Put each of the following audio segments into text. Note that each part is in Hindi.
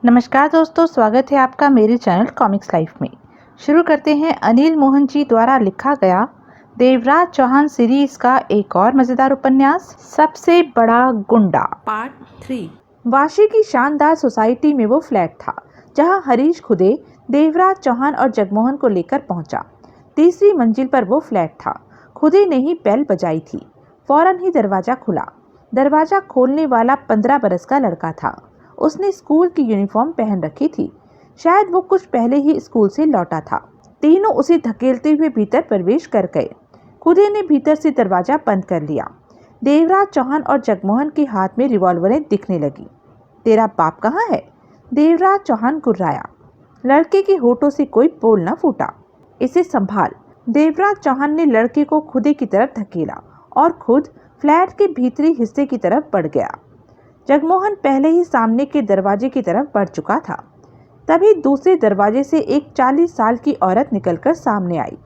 नमस्कार दोस्तों, स्वागत है आपका मेरे चैनल कॉमिक्स लाइफ में। शुरू करते हैं अनिल मोहन जी द्वारा लिखा गया देवराज चौहान सीरीज का एक और मजेदार उपन्यास, सबसे बड़ा गुंडा, पार्ट 3। वाशी की शानदार सोसाइटी में वो फ्लैट था जहां हरीश खुदे देवराज चौहान और जगमोहन को लेकर पहुंचा। तीसरी मंजिल पर वो फ्लैट था। खुदे ने ही बेल बजाई थी। फौरन ही दरवाजा खुला। दरवाजा खोलने वाला 15 बरस का लड़का था। उसने स्कूल की यूनिफॉर्म पहन रखी थी। शायद वो कुछ पहले ही स्कूल से लौटा था। तीनों उसे धकेलते हुए भीतर प्रवेश कर गए। खुदे ने भीतर से दरवाजा बंद कर लिया। देवराज चौहान और जगमोहन के हाथ में रिवॉल्वरें दिखने लगी। तेरा बाप कहाँ है? देवराज चौहान गुर्राया। लड़के के होठों से कोई बोल न फूटा। इसे संभाल। देवराज चौहान ने लड़के को खुदे की तरफ धकेला और खुद फ्लैट के भीतरी हिस्से की तरफ बढ़ गया। जगमोहन पहले ही सामने के दरवाजे की तरफ बढ़ चुका था। तभी दूसरे दरवाजे से एक 40 साल की औरत निकलकर सामने आई।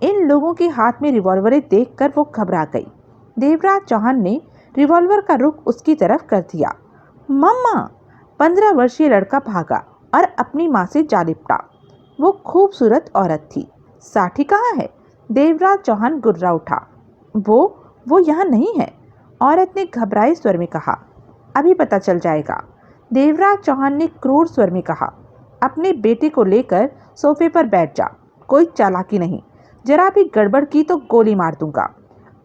इन लोगों के हाथ में रिवॉल्वरें देखकर वो घबरा गई। देवराज चौहान ने रिवॉल्वर का रुख उसकी तरफ कर दिया। मम्मा! 15 वर्षीय लड़का भागा और अपनी माँ से जा लिपटा। वो खूबसूरत औरत थी। साठी कहाँ है? देवराज चौहान गुर्रा उठा। वो यहाँ नहीं है, औरत ने घबराए स्वर में कहा। अभी पता चल जाएगा, देवराज चौहान ने क्रूर स्वर में कहा। अपने बेटे को लेकर सोफे पर बैठ जा। कोई चालाकी नहीं, जरा भी गड़बड़ की तो गोली मार दूंगा।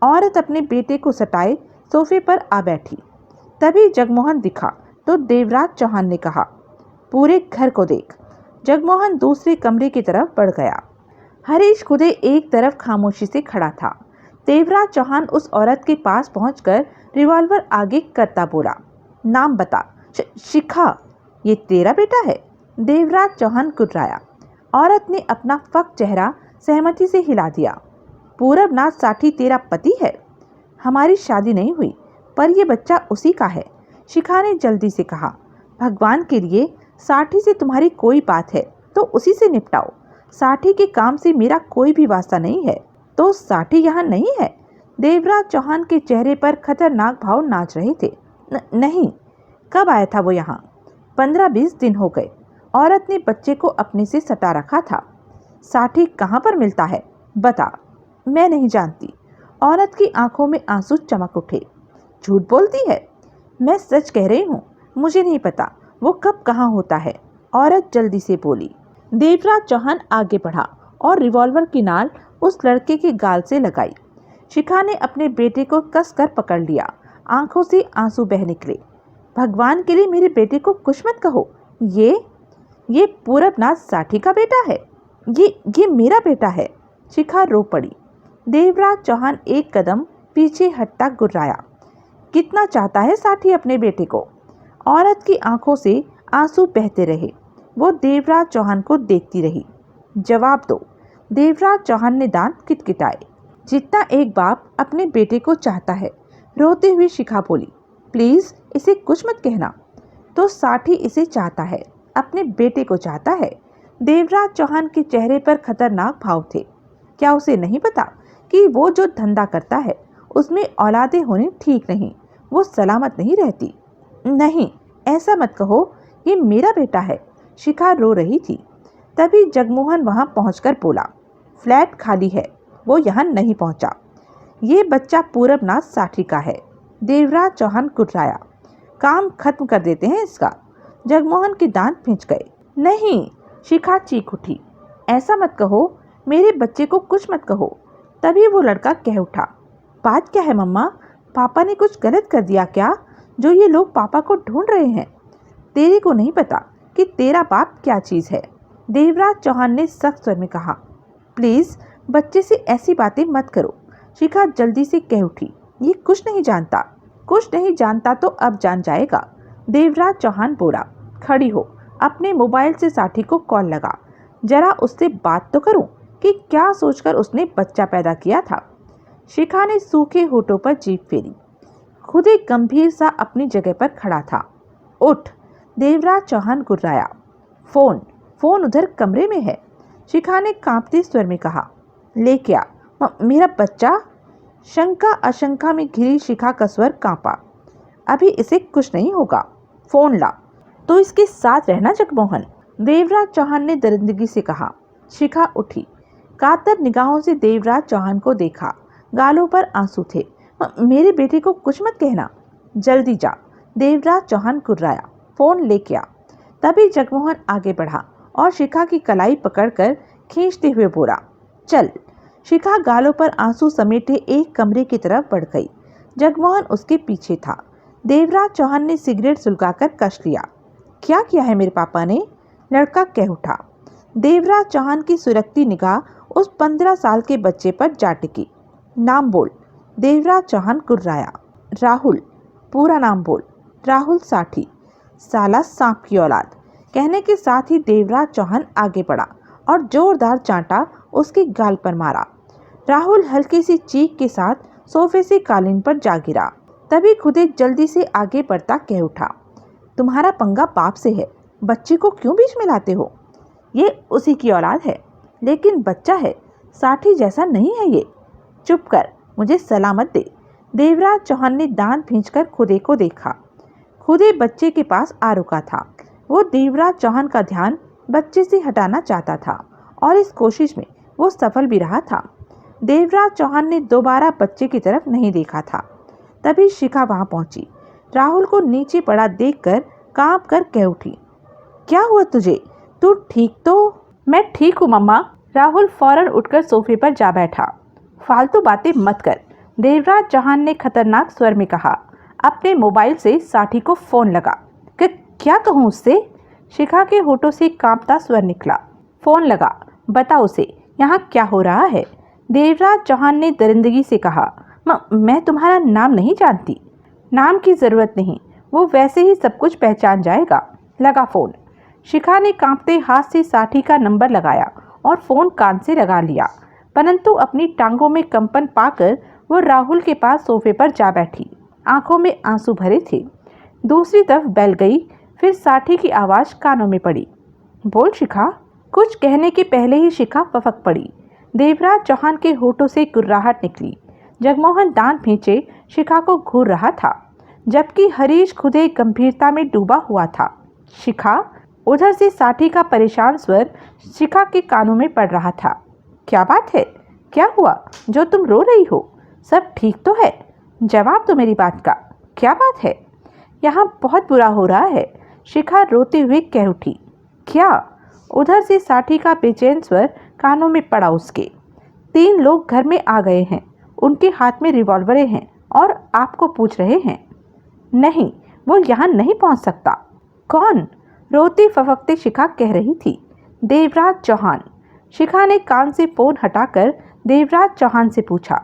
औरत अपने बेटे को सटाए सोफे पर आ बैठी। तभी जगमोहन दिखा तो देवराज चौहान ने कहा, पूरे घर को देख। जगमोहन दूसरे कमरे की तरफ बढ़ गया। हरीश खुदे एक तरफ खामोशी से खड़ा था। देवराज चौहान उस औरत के पास पहुंचकर रिवॉल्वर आगे करता बोला, नाम बता। शिखा। ये तेरा बेटा है? देवराज चौहान गुर्राया। औरत ने अपना फक चेहरा सहमति से हिला दिया। पूरबनाथ साठी तेरा पति है? हमारी शादी नहीं हुई, पर यह बच्चा उसी का है, शिखा ने जल्दी से कहा। भगवान के लिए, साठी से तुम्हारी कोई बात है तो उसी से निपटाओ। साठी के काम से मेरा कोई भी वास्ता नहीं है। तो साठी यहाँ नहीं है? देवराज चौहान के चेहरे पर खतरनाक भाव नाच रहे थे। नहीं। कब आया था वो यहाँ? 15-20 दिन हो गए। औरत ने बच्चे को अपने से सटा रखा था। साठी कहाँ पर मिलता है? बता। मैं नहीं जानती। औरत की आंखों में आंसू चमक उठे। झूठ बोलती है? मैं सच कह रही हूँ, मुझे नहीं पता वो कब कहाँ होता है, औरत जल्दी से बोली। देवराज चौहान आगे बढ़ा और रिवॉल्वर की नाल उस लड़के के गाल से लगाई। शिखा ने अपने बेटे को कसकर पकड़ लिया। आंखों से आंसू बह निकले। भगवान के लिए मेरे बेटे को कुछ मत कहो। ये पूरबनाथ साठी का बेटा है। ये मेरा बेटा है। शिखा रो पड़ी। देवराज चौहान एक कदम पीछे हटता गुर्राया। कितना चाहता है साठी अपने बेटे को? औरत की आंखों से आंसू बहते रहे। वो देवराज चौहान को देखती रही। जवाब दो। देवराज चौहान ने दांत किटकिटाए। जितना एक बाप अपने बेटे को चाहता है, रोते हुए शिखा बोली। प्लीज इसे कुछ मत कहना। तो साठी इसे चाहता है, अपने बेटे को चाहता है। देवराज चौहान के चेहरे पर खतरनाक भाव थे। क्या उसे नहीं पता कि वो जो धंधा करता है उसमें औलादें होनी ठीक नहीं, वो सलामत नहीं रहती। नहीं, ऐसा मत कहो, ये मेरा बेटा है। शिखा रो रही थी। तभी जगमोहन वहां पहुंचकर बोला, फ्लैट खाली है, वो यहाँ नहीं पहुंचा। ये बच्चा पूरबनाथ साठी का है। देवराज चौहान कुर्राया। काम खत्म कर देते हैं इसका। जगमोहन के दांत पिंच गए। नहीं, शिखा चीख उठी। ऐसा मत कहो, मेरे बच्चे को कुछ मत कहो। तभी वो लड़का कह उठा, बात क्या है मम्मा? पापा ने कुछ गलत कर दिया क्या, जो ये लोग पापा को ढूंढ रहे हैं? तेरे को नहीं पता कि तेरा बाप क्या चीज़ है, देवराज चौहान ने सख्त स्वर में कहा। प्लीज़ बच्चे से ऐसी बातें मत करो। शिखा जल्दी से कह उठी। ये कुछ नहीं जानता तो अब जान जाएगा। देवराज चौहान बोला, खड़ी हो, अपने मोबाइल से साठी को कॉल लगा। जरा उससे बात तो करूं कि क्या सोचकर उसने बच्चा पैदा किया था। शिखा ने सूखे होठों पर जीभ फेरी। खुद एक गंभीर सा अपनी जगह पर खड़ा था। उठ। देवराज चौहान गुर्राया। फोन उधर कमरे में है, शिखा ने कांपते स्वर में कहा। ले क्या? मेरा बच्चा? शंका अशंका में घिरी शिखा का स्वर कांपा। अभी इसे कुछ नहीं होगा, फोन ला। तो इसके साथ रहना जगमोहन, देवराज चौहान ने दरिंदगी से कहा। शिखा उठी, कातर निगाहों से देवराज चौहान को देखा। गालों पर आंसू थे। मेरे बेटे को कुछ मत कहना, जल्दी जा, देवराज चौहान कुर्राया। फोन लेके आ। तभी जगमोहन आगे बढ़ा और शिखा की कलाई पकड़कर खींचते हुए बोला, चल। शिखा गालों पर आंसू समेटे एक कमरे की तरफ बढ़ गई। जगमोहन उसके पीछे था। देवराज चौहान ने सिगरेट सुलगाकर कश लिया। क्या किया है मेरे पापा ने, लड़का कह उठा। देवराज चौहान की सुरखती निगाह उस 15 साल के बच्चे पर जा टिकी। नाम बोल, देवराज चौहान कुर्राया। राहुल, पूरा नाम बोल। राहुल साठी। साला सांप की औलाद, कहने के साथ ही देवराज चौहान आगे बढ़ा और जोरदार चांटा उसके गाल पर मारा। राहुल हल्की सी चीख के साथ सोफे से कालीन पर जा गिरा। तभी खुदे जल्दी से आगे बढ़ता कह उठा, तुम्हारा पंगा बाप से है, बच्चे को क्यों बीच में लाते हो? ये उसी की औलाद है, लेकिन बच्चा है, साठी जैसा नहीं है ये। चुप कर, मुझे सलामत दे। देवराज चौहान ने दांत भींचकर खुदे को देखा। खुदे बच्चे के पास आ रुका था। वो देवराज चौहान का ध्यान बच्चे से हटाना चाहता था और इस कोशिश में वो सफल भी रहा था। देवराज चौहान ने दोबारा बच्चे की तरफ नहीं देखा था। तभी शिखा वहां पहुंची। राहुल को नीचे पड़ा देखकर कांप कर कह उठी, क्या हुआ तुझे? तू ठीक तो? मैं ठीक हूँ मम्मा। राहुल फौरन उठकर सोफे पर जा बैठा। फालतू बातें मत कर, देवराज चौहान ने खतरनाक स्वर में कहा। अपने मोबाइल से साठी को फोन लगा। क्या कहूँ उससे? शिखा के होठों से कांपता स्वर निकला। फोन लगा, बता उसे यहाँ क्या हो रहा है। देवराज चौहान ने दरिंदगी से कहा। मैं तुम्हारा नाम नहीं जानती। नाम की जरूरत नहीं, वो वैसे ही सब कुछ पहचान जाएगा। लगा फोन। शिखा ने कांपते हाथ से साठी का नंबर लगाया और फोन कान से लगा लिया, परंतु अपनी टांगों में कंपन पाकर वो राहुल के पास सोफे पर जा बैठी। आंखों में आंसू भरे थे। दूसरी तरफ बेल गई। फिर साठी की आवाज कानों में पड़ी। बोल शिखा। कुछ कहने के पहले ही शिखा फफक पड़ी। देवराज चौहान के होठों से कुर्राहट निकली। जगमोहन दांत भींचे शिखा को घूर रहा था, जबकि हरीश खुदे गंभीरता में डूबा हुआ था। शिखा। उधर से साठी का परेशान स्वर शिखा के कानों में पड़ रहा था। क्या बात है? क्या हुआ जो तुम रो रही हो? सब ठीक तो है? जवाब दो मेरी बात का। क्या बात है? यहाँ बहुत बुरा हो रहा है, शिखा रोते हुए कह उठी। क्या? उधर से साठी का बेचैन स्वर कानों में पड़ा उसके। 3 लोग घर में आ गए हैं, उनके हाथ में रिवॉल्वरें हैं और आपको पूछ रहे हैं। नहीं, वो यहाँ नहीं पहुँच सकता। कौन? रोती फफकते शिखा कह रही थी। देवराज चौहान। शिखा ने कान से फोन हटाकर देवराज चौहान से पूछा,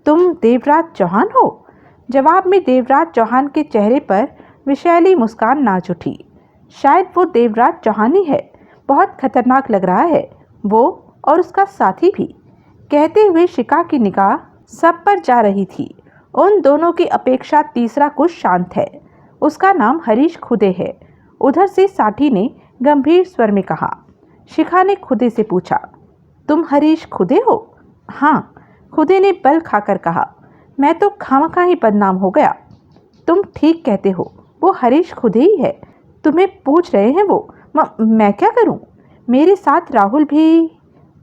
तुम देवराज चौहान हो? जवाब में देवराज चौहान के चेहरे पर विषैली मुस्कान नाच उठी। शायद वो देवराज चौहान ही है। बहुत खतरनाक लग रहा है वो, और उसका साथी भी। कहते हुए शिखा की निगाह सब पर जा रही थी। उन दोनों की अपेक्षा तीसरा कुछ शांत है। उसका नाम हरीश खुदे है। उधर से साठी ने गंभीर स्वर में कहा। शिखा ने खुदे से पूछा, तुम हरीश खुदे हो? हाँ, खुदे ने बल खाकर कहा। मैं तो खामखा ही बदनाम हो गया। तुम ठीक कहते हो, वो हरीश खुदे ही है। तुम्हें पूछ रहे हैं वो। मैं क्या करूं? मेरे साथ राहुल भी।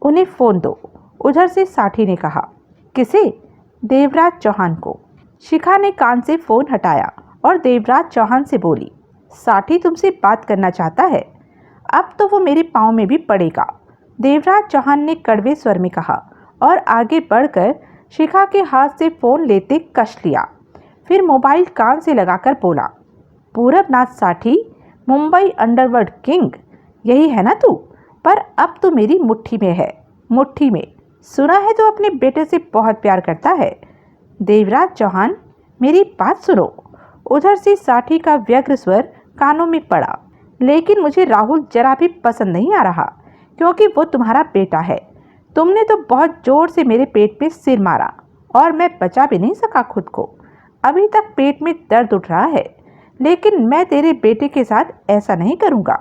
उन्हें फ़ोन दो, उधर से साठी ने कहा। किसे? देवराज चौहान को। शिखा ने कान से फ़ोन हटाया और देवराज चौहान से बोली, साठी तुमसे बात करना चाहता है। अब तो वो मेरे पाँव में भी पड़ेगा, देवराज चौहान ने कड़वे स्वर में कहा और आगे बढ़कर शिखा के हाथ से फ़ोन लेते कश लिया। फिर मोबाइल कान से लगाकर बोला, पूरबनाथ साठी, मुंबई अंडरवर्ल्ड किंग, यही है ना तू? पर अब तो मेरी मुट्ठी में है, मुट्ठी में। सुना है तो अपने बेटे से बहुत प्यार करता है। देवराज चौहान, मेरी बात सुनो। उधर से साठी का व्यग्र स्वर कानों में पड़ा। लेकिन मुझे राहुल जरा भी पसंद नहीं आ रहा, क्योंकि वो तुम्हारा बेटा है। तुमने तो बहुत जोर से मेरे पेट पे सिर मारा और मैं बचा भी नहीं सका खुद को। अभी तक पेट में दर्द उठ रहा है, लेकिन मैं तेरे बेटे के साथ ऐसा नहीं करूँगा,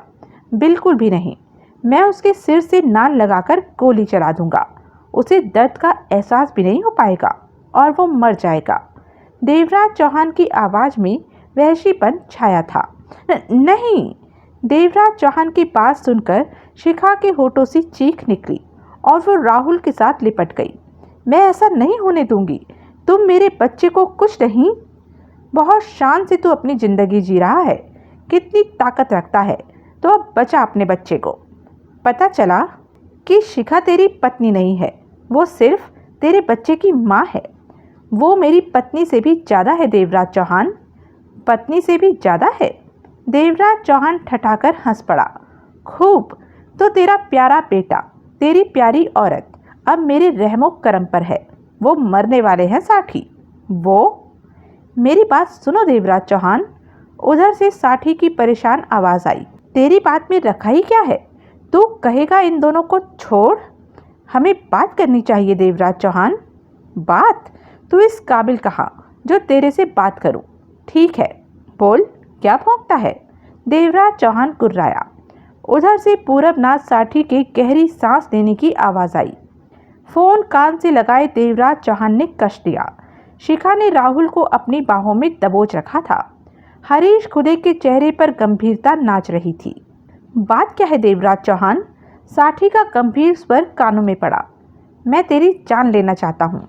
बिल्कुल भी नहीं। मैं उसके सिर से नाल लगाकर गोली चला दूंगा। उसे दर्द का एहसास भी नहीं हो पाएगा और वो मर जाएगा। देवराज चौहान की आवाज़ में वहशीपन छाया था। नहीं, देवराज चौहान की बात सुनकर शिखा के होठों से चीख निकली और वो राहुल के साथ लिपट गई। मैं ऐसा नहीं होने दूंगी। तुम मेरे बच्चे को कुछ नहीं। बहुत शान से तू अपनी जिंदगी जी रहा है। कितनी ताकत रखता है। तो अब बचा अपने बच्चे को। पता चला कि शिखा तेरी पत्नी नहीं है, वो सिर्फ तेरे बच्चे की माँ है। वो मेरी पत्नी से भी ज़्यादा है देवराज चौहान। पत्नी से भी ज़्यादा है। देवराज चौहान ठठाकर हंस पड़ा। खूब। तो तेरा प्यारा बेटा, तेरी प्यारी औरत अब मेरे रहमो करम पर है। वो मरने वाले हैं साठी। वो मेरी बात सुनो देवराज चौहान। उधर से साठी की परेशान आवाज़ आई। तेरी बात में रखा ही क्या है? तू कहेगा इन दोनों को छोड़? हमें बात करनी चाहिए देवराज चौहान। बात? तू इस काबिल कहाँ जो तेरे से बात करूं? ठीक है, बोल, क्या भौंकता है? देवराज चौहान कुर्राया। उधर से पूरबनाथ साठी के गहरी सांस लेने की आवाज़ आई। फोन कान से लगाए देवराज चौहान ने कश दिया। शिखा ने राहुल को अपनी बाहों में दबोच रखा था। हरीश खुदे के चेहरे पर गंभीरता नाच रही थी। बात क्या है देवराज चौहान? साठी का गंभीर स्वर कानों में पड़ा। मैं तेरी जान लेना चाहता हूँ।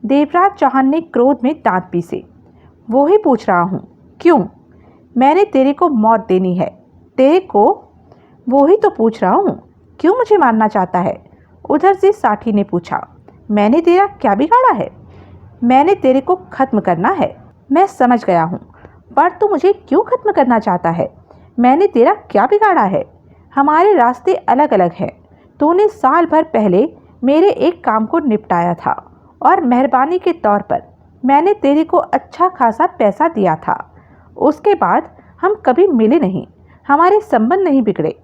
देवराज चौहान ने क्रोध में दांत पीसे। वो ही पूछ रहा हूँ। क्यों? मैंने तेरे को मौत देनी है। तेरे को? वो ही तो पूछ रहा हूँ। क्यों मुझे मारना चाहता है? उधर से साठी ने पूछा। मैंने तेरा क्या बिगाड़ा है? मैंने तेरे को खत्म करना है। मैं समझ गया हूँ, पर तू मुझे क्यों खत्म करना चाहता है? मैंने तेरा क्या बिगाड़ा है? हमारे रास्ते अलग अलग हैं। तूने साल भर पहले मेरे एक काम को निपटाया था और मेहरबानी के तौर पर मैंने तेरे को अच्छा खासा पैसा दिया था। उसके बाद हम कभी मिले नहीं, हमारे संबंध नहीं बिगड़े।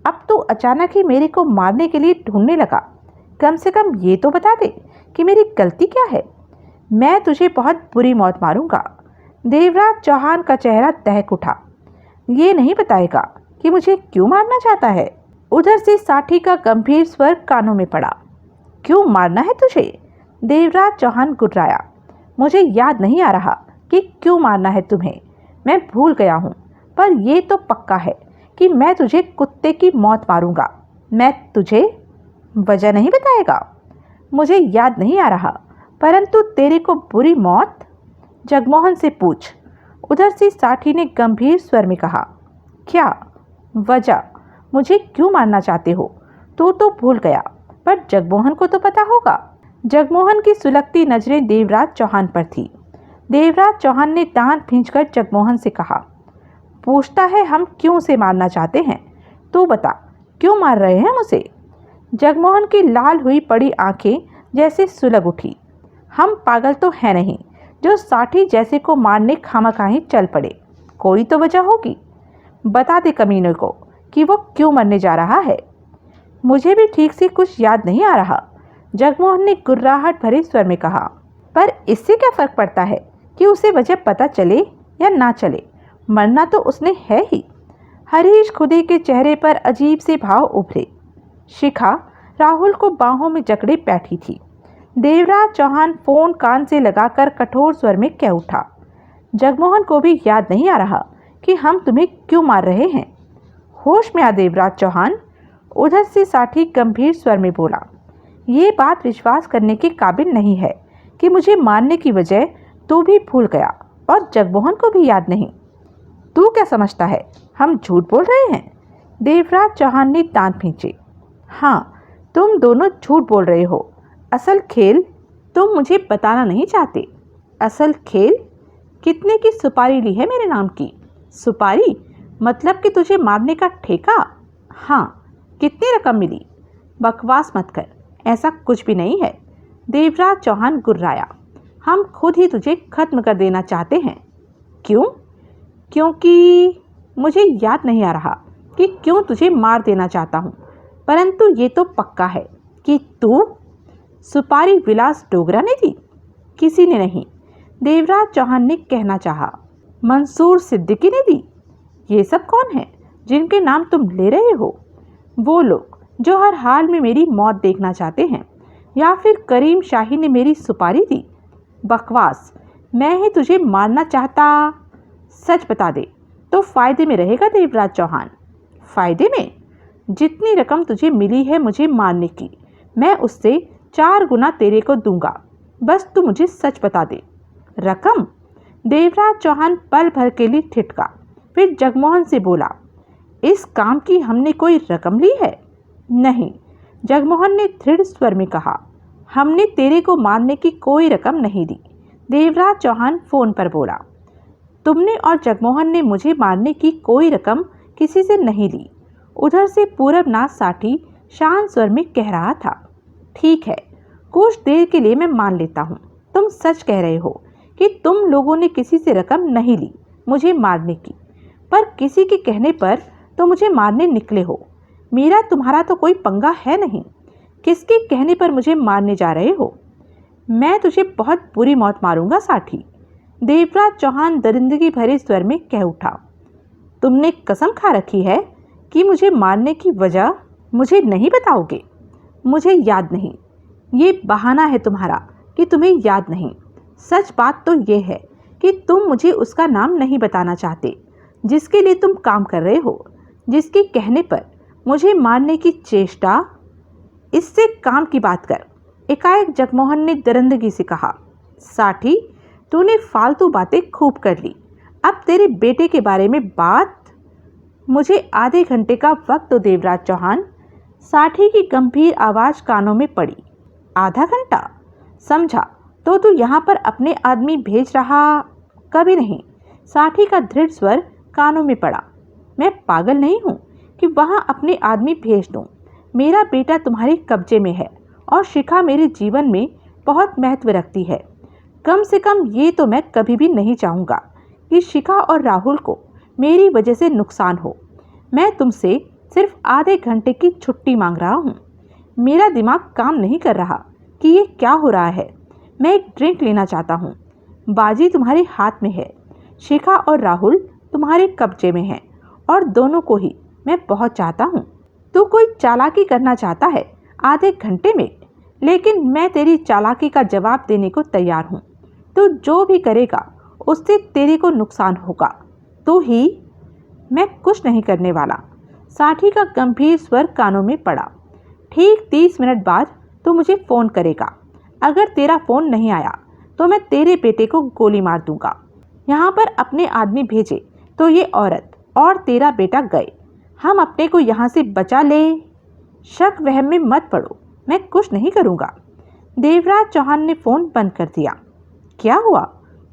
अब तू अचानक ही मेरे को मारने के लिए ढूंढने लगा। कम से कम ये तो बता दे कि मेरी गलती क्या है। मैं तुझे बहुत बुरी मौत मारूंगा। देवराज चौहान का चेहरा दहक उठा। ये नहीं बताएगा कि मुझे क्यों मारना चाहता है। उधर से साठी का गंभीर स्वर कानों में पड़ा। क्यों मारना है तुझे? देवराज चौहान गुर्राया। मुझे याद नहीं आ रहा कि क्यों मारना है तुम्हें। मैं भूल गया हूँ, पर यह तो पक्का है कि मैं तुझे कुत्ते की मौत मारूंगा। मैं तुझे वजह नहीं बताएगा? मुझे याद नहीं आ रहा, परंतु तेरे को बुरी मौत जगमोहन से पूछ। उधर से साठी ने गंभीर स्वर में कहा। क्या वजह? मुझे क्यों मारना चाहते हो? तू तो भूल गया, पर जगमोहन को तो पता होगा। जगमोहन की सुलगती नजरें देवराज चौहान पर थी। देवराज चौहान ने दांत भींचकर जगमोहन से कहा। पूछता है हम क्यों से मारना चाहते हैं? तू बता, क्यों मार रहे हैं मुझे? जगमोहन की लाल हुई पड़ी आंखें जैसे सुलग उठी। हम पागल तो है नहीं जो साठी जैसे को मारने खामखाही चल पड़े। कोई तो वजह होगी। बता दे कमीने को कि वो क्यों मरने जा रहा है। मुझे भी ठीक से कुछ याद नहीं आ रहा, जगमोहन ने गुर्राहट भरे स्वर में कहा। पर इससे क्या फर्क पड़ता है कि उसे वजह पता चले या ना चले? मरना तो उसने है ही। हरीश खुदे के चेहरे पर अजीब से भाव उभरे। शिखा राहुल को बाहों में जकड़े बैठी थी। देवराज चौहान फोन कान से लगाकर कठोर स्वर में कह उठा। जगमोहन को भी याद नहीं आ रहा कि हम तुम्हें क्यों मार रहे हैं। होश में आ देवराज चौहान। उधर से साठी गंभीर स्वर में बोला। ये बात विश्वास करने के काबिल नहीं है कि मुझे मारने की वजह तू भी भूल गया और जगमोहन को भी याद नहीं। तू क्या समझता है हम झूठ बोल रहे हैं? देवराज चौहान ने दांत भींचे। हाँ, तुम दोनों झूठ बोल रहे हो। असल खेल तुम मुझे बताना नहीं चाहते। असल खेल? कितने की सुपारी ली है मेरे नाम की? सुपारी? मतलब कि तुझे मारने का ठेका? हाँ, कितनी रकम मिली? बकवास मत कर, ऐसा कुछ भी नहीं है। देवराज चौहान गुर्राया। हम खुद ही तुझे खत्म कर देना चाहते हैं। क्यों? क्योंकि मुझे याद नहीं आ रहा कि क्यों तुझे मार देना चाहता हूँ, परंतु ये तो पक्का है कि तू सुपारी विलास डोगरा ने दी? किसी ने नहीं, देवराज चौहान ने कहना चाहा। मंसूर सिद्दीकी ने दी? ये सब कौन है जिनके नाम तुम ले रहे हो? वो लोग जो हर हाल में मेरी मौत देखना चाहते हैं। या फिर करीम शाही ने मेरी सुपारी दी? बकवास, मैं ही तुझे मारना चाहता। सच बता दे तो फायदे में रहेगा देवराज चौहान। फायदे में? जितनी रकम तुझे मिली है मुझे मारने की, मैं उससे 4 गुना तेरे को दूंगा। बस तू मुझे सच बता दे। रकम? देवराज चौहान पल भर के लिए ठिठका, फिर जगमोहन से बोला, इस काम की हमने कोई रकम ली है? नहीं, जगमोहन ने दृढ़ स्वर में कहा, हमने तेरे को मारने की कोई रकम नहीं दी। देवराज चौहान फोन पर बोला, तुमने और जगमोहन ने मुझे मारने की कोई रकम किसी से नहीं ली। उधर से पूरबनाथ साठी शांत स्वर में कह रहा था, ठीक है, कुछ देर के लिए मैं मान लेता हूँ, तुम सच कह रहे हो कि तुम लोगों ने किसी से रकम नहीं ली मुझे मारने की, पर किसी के कहने पर तो मुझे मारने निकले हो। मेरा तुम्हारा तो कोई पंगा है नहीं, किसके कहने पर मुझे मारने जा रहे हो? मैं तुझे बहुत बुरी मौत मारूंगा साठी। देवराज चौहान दरिंदगी भरे स्वर में कह उठा, तुमने कसम खा रखी है कि मुझे मारने की वजह मुझे नहीं बताओगे? मुझे याद नहीं, ये बहाना है तुम्हारा कि तुम्हें याद नहीं। सच बात तो ये है कि तुम मुझे उसका नाम नहीं बताना चाहते जिसके लिए तुम काम कर रहे हो, जिसके कहने पर मुझे मारने की चेष्टा। इससे काम की बात कर। एकाएक जगमोहन ने दरिंदगी से कहा, साठी, तूने फालतू बातें खूब कर ली, अब तेरे बेटे के बारे में बात। मुझे आधे घंटे का वक्त दो देवराज चौहान। साठी की गंभीर आवाज कानों में पड़ी। आधा घंटा? समझा तो तू यहाँ पर अपने आदमी भेज रहा? कभी नहीं। साठी का दृढ़ स्वर कानों में पड़ा। मैं पागल नहीं हूँ कि वहाँ अपने आदमी भेज दूँ। मेरा बेटा तुम्हारे कब्जे में है और शिखा मेरे जीवन में बहुत महत्व रखती है। कम से कम ये तो मैं कभी भी नहीं चाहूँगा कि शिखा और राहुल को मेरी वजह से नुकसान हो। मैं तुमसे सिर्फ आधे घंटे की छुट्टी मांग रहा हूँ। मेरा दिमाग काम नहीं कर रहा कि ये क्या हो रहा है। मैं एक ड्रिंक लेना चाहता हूँ। बाजी तुम्हारे हाथ में है। शिखा और राहुल तुम्हारे कब्जे में हैं और दोनों को ही मैं बहुत चाहता हूँ। तू कोई चालाकी करना चाहता है आधे घंटे में, लेकिन मैं तेरी चालाकी का जवाब देने को तैयार हूँ। तू जो भी करेगा उससे तेरे को नुकसान होगा। तो ही मैं कुछ नहीं करने वाला। साठी का गंभीर स्वर कानों में पड़ा। ठीक 30 मिनट बाद तू मुझे फ़ोन करेगा। अगर तेरा फ़ोन नहीं आया तो मैं तेरे बेटे को गोली मार दूंगा। यहाँ पर अपने आदमी भेजे तो ये औरत और तेरा बेटा गए। हम अपने को यहाँ से बचा ले। शक वहम में मत पड़ो, मैं कुछ नहीं करूँगा। देवराज चौहान ने फ़ोन बंद कर दिया। क्या हुआ?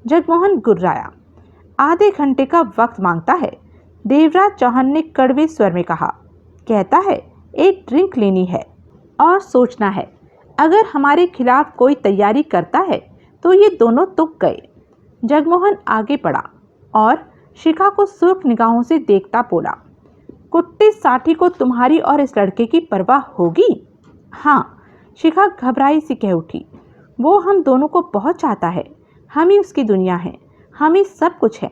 जगमोहन गुर्राया। आधे घंटे का वक्त मांगता है, देवराज चौहान ने कड़वे स्वर में कहा। कहता है एक ड्रिंक लेनी है और सोचना है। अगर हमारे खिलाफ कोई तैयारी करता है तो ये दोनों तुक गए। जगमोहन आगे बढ़ा और शिखा को सुर्ख निगाहों से देखता बोला, कुत्ते साठी को तुम्हारी और इस लड़के की परवाह होगी? हाँ, शिखा घबराई सी कह उठी। वो हम दोनों को बहुत चाहता है। हम ही उसकी दुनिया है, हम ही सब कुछ है।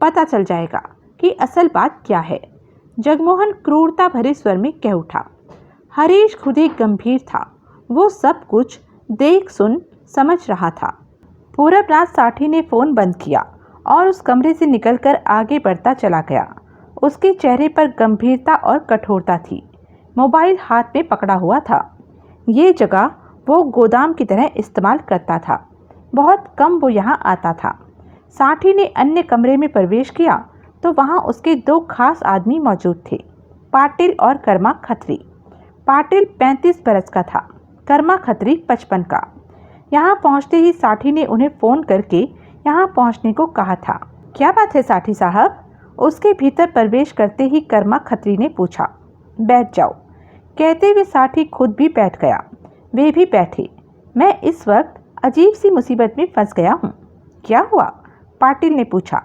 पता चल जाएगा कि असल बात क्या है। जगमोहन क्रूरता भरे स्वर में कह उठा। हरीश खुद ही गंभीर था। वो सब कुछ देख सुन समझ रहा था। पूरबनाथ साठी ने फ़ोन बंद किया और उस कमरे से निकलकर आगे बढ़ता चला गया। उसके चेहरे पर गंभीरता और कठोरता थी। मोबाइल हाथ में पकड़ा हुआ था। ये जगह वो गोदाम की तरह इस्तेमाल करता था। बहुत कम वो यहाँ आता था। साठी ने अन्य कमरे में प्रवेश किया तो वहाँ उसके 2 खास आदमी मौजूद थे, पाटिल और कर्मा खत्री। पाटिल 35 बरस का था, कर्मा खत्री 55 का। यहाँ पहुँचते ही साठी ने उन्हें फ़ोन करके यहाँ पहुँचने को कहा था। क्या बात है साठी साहब? उसके भीतर प्रवेश करते ही कर्मा खत्री ने पूछा। बैठ जाओ, कहते हुए साठी खुद भी बैठ गया। वे भी बैठे। मैं इस वक्त अजीब सी मुसीबत में फंस गया हूँ। क्या हुआ? पाटिल ने पूछा।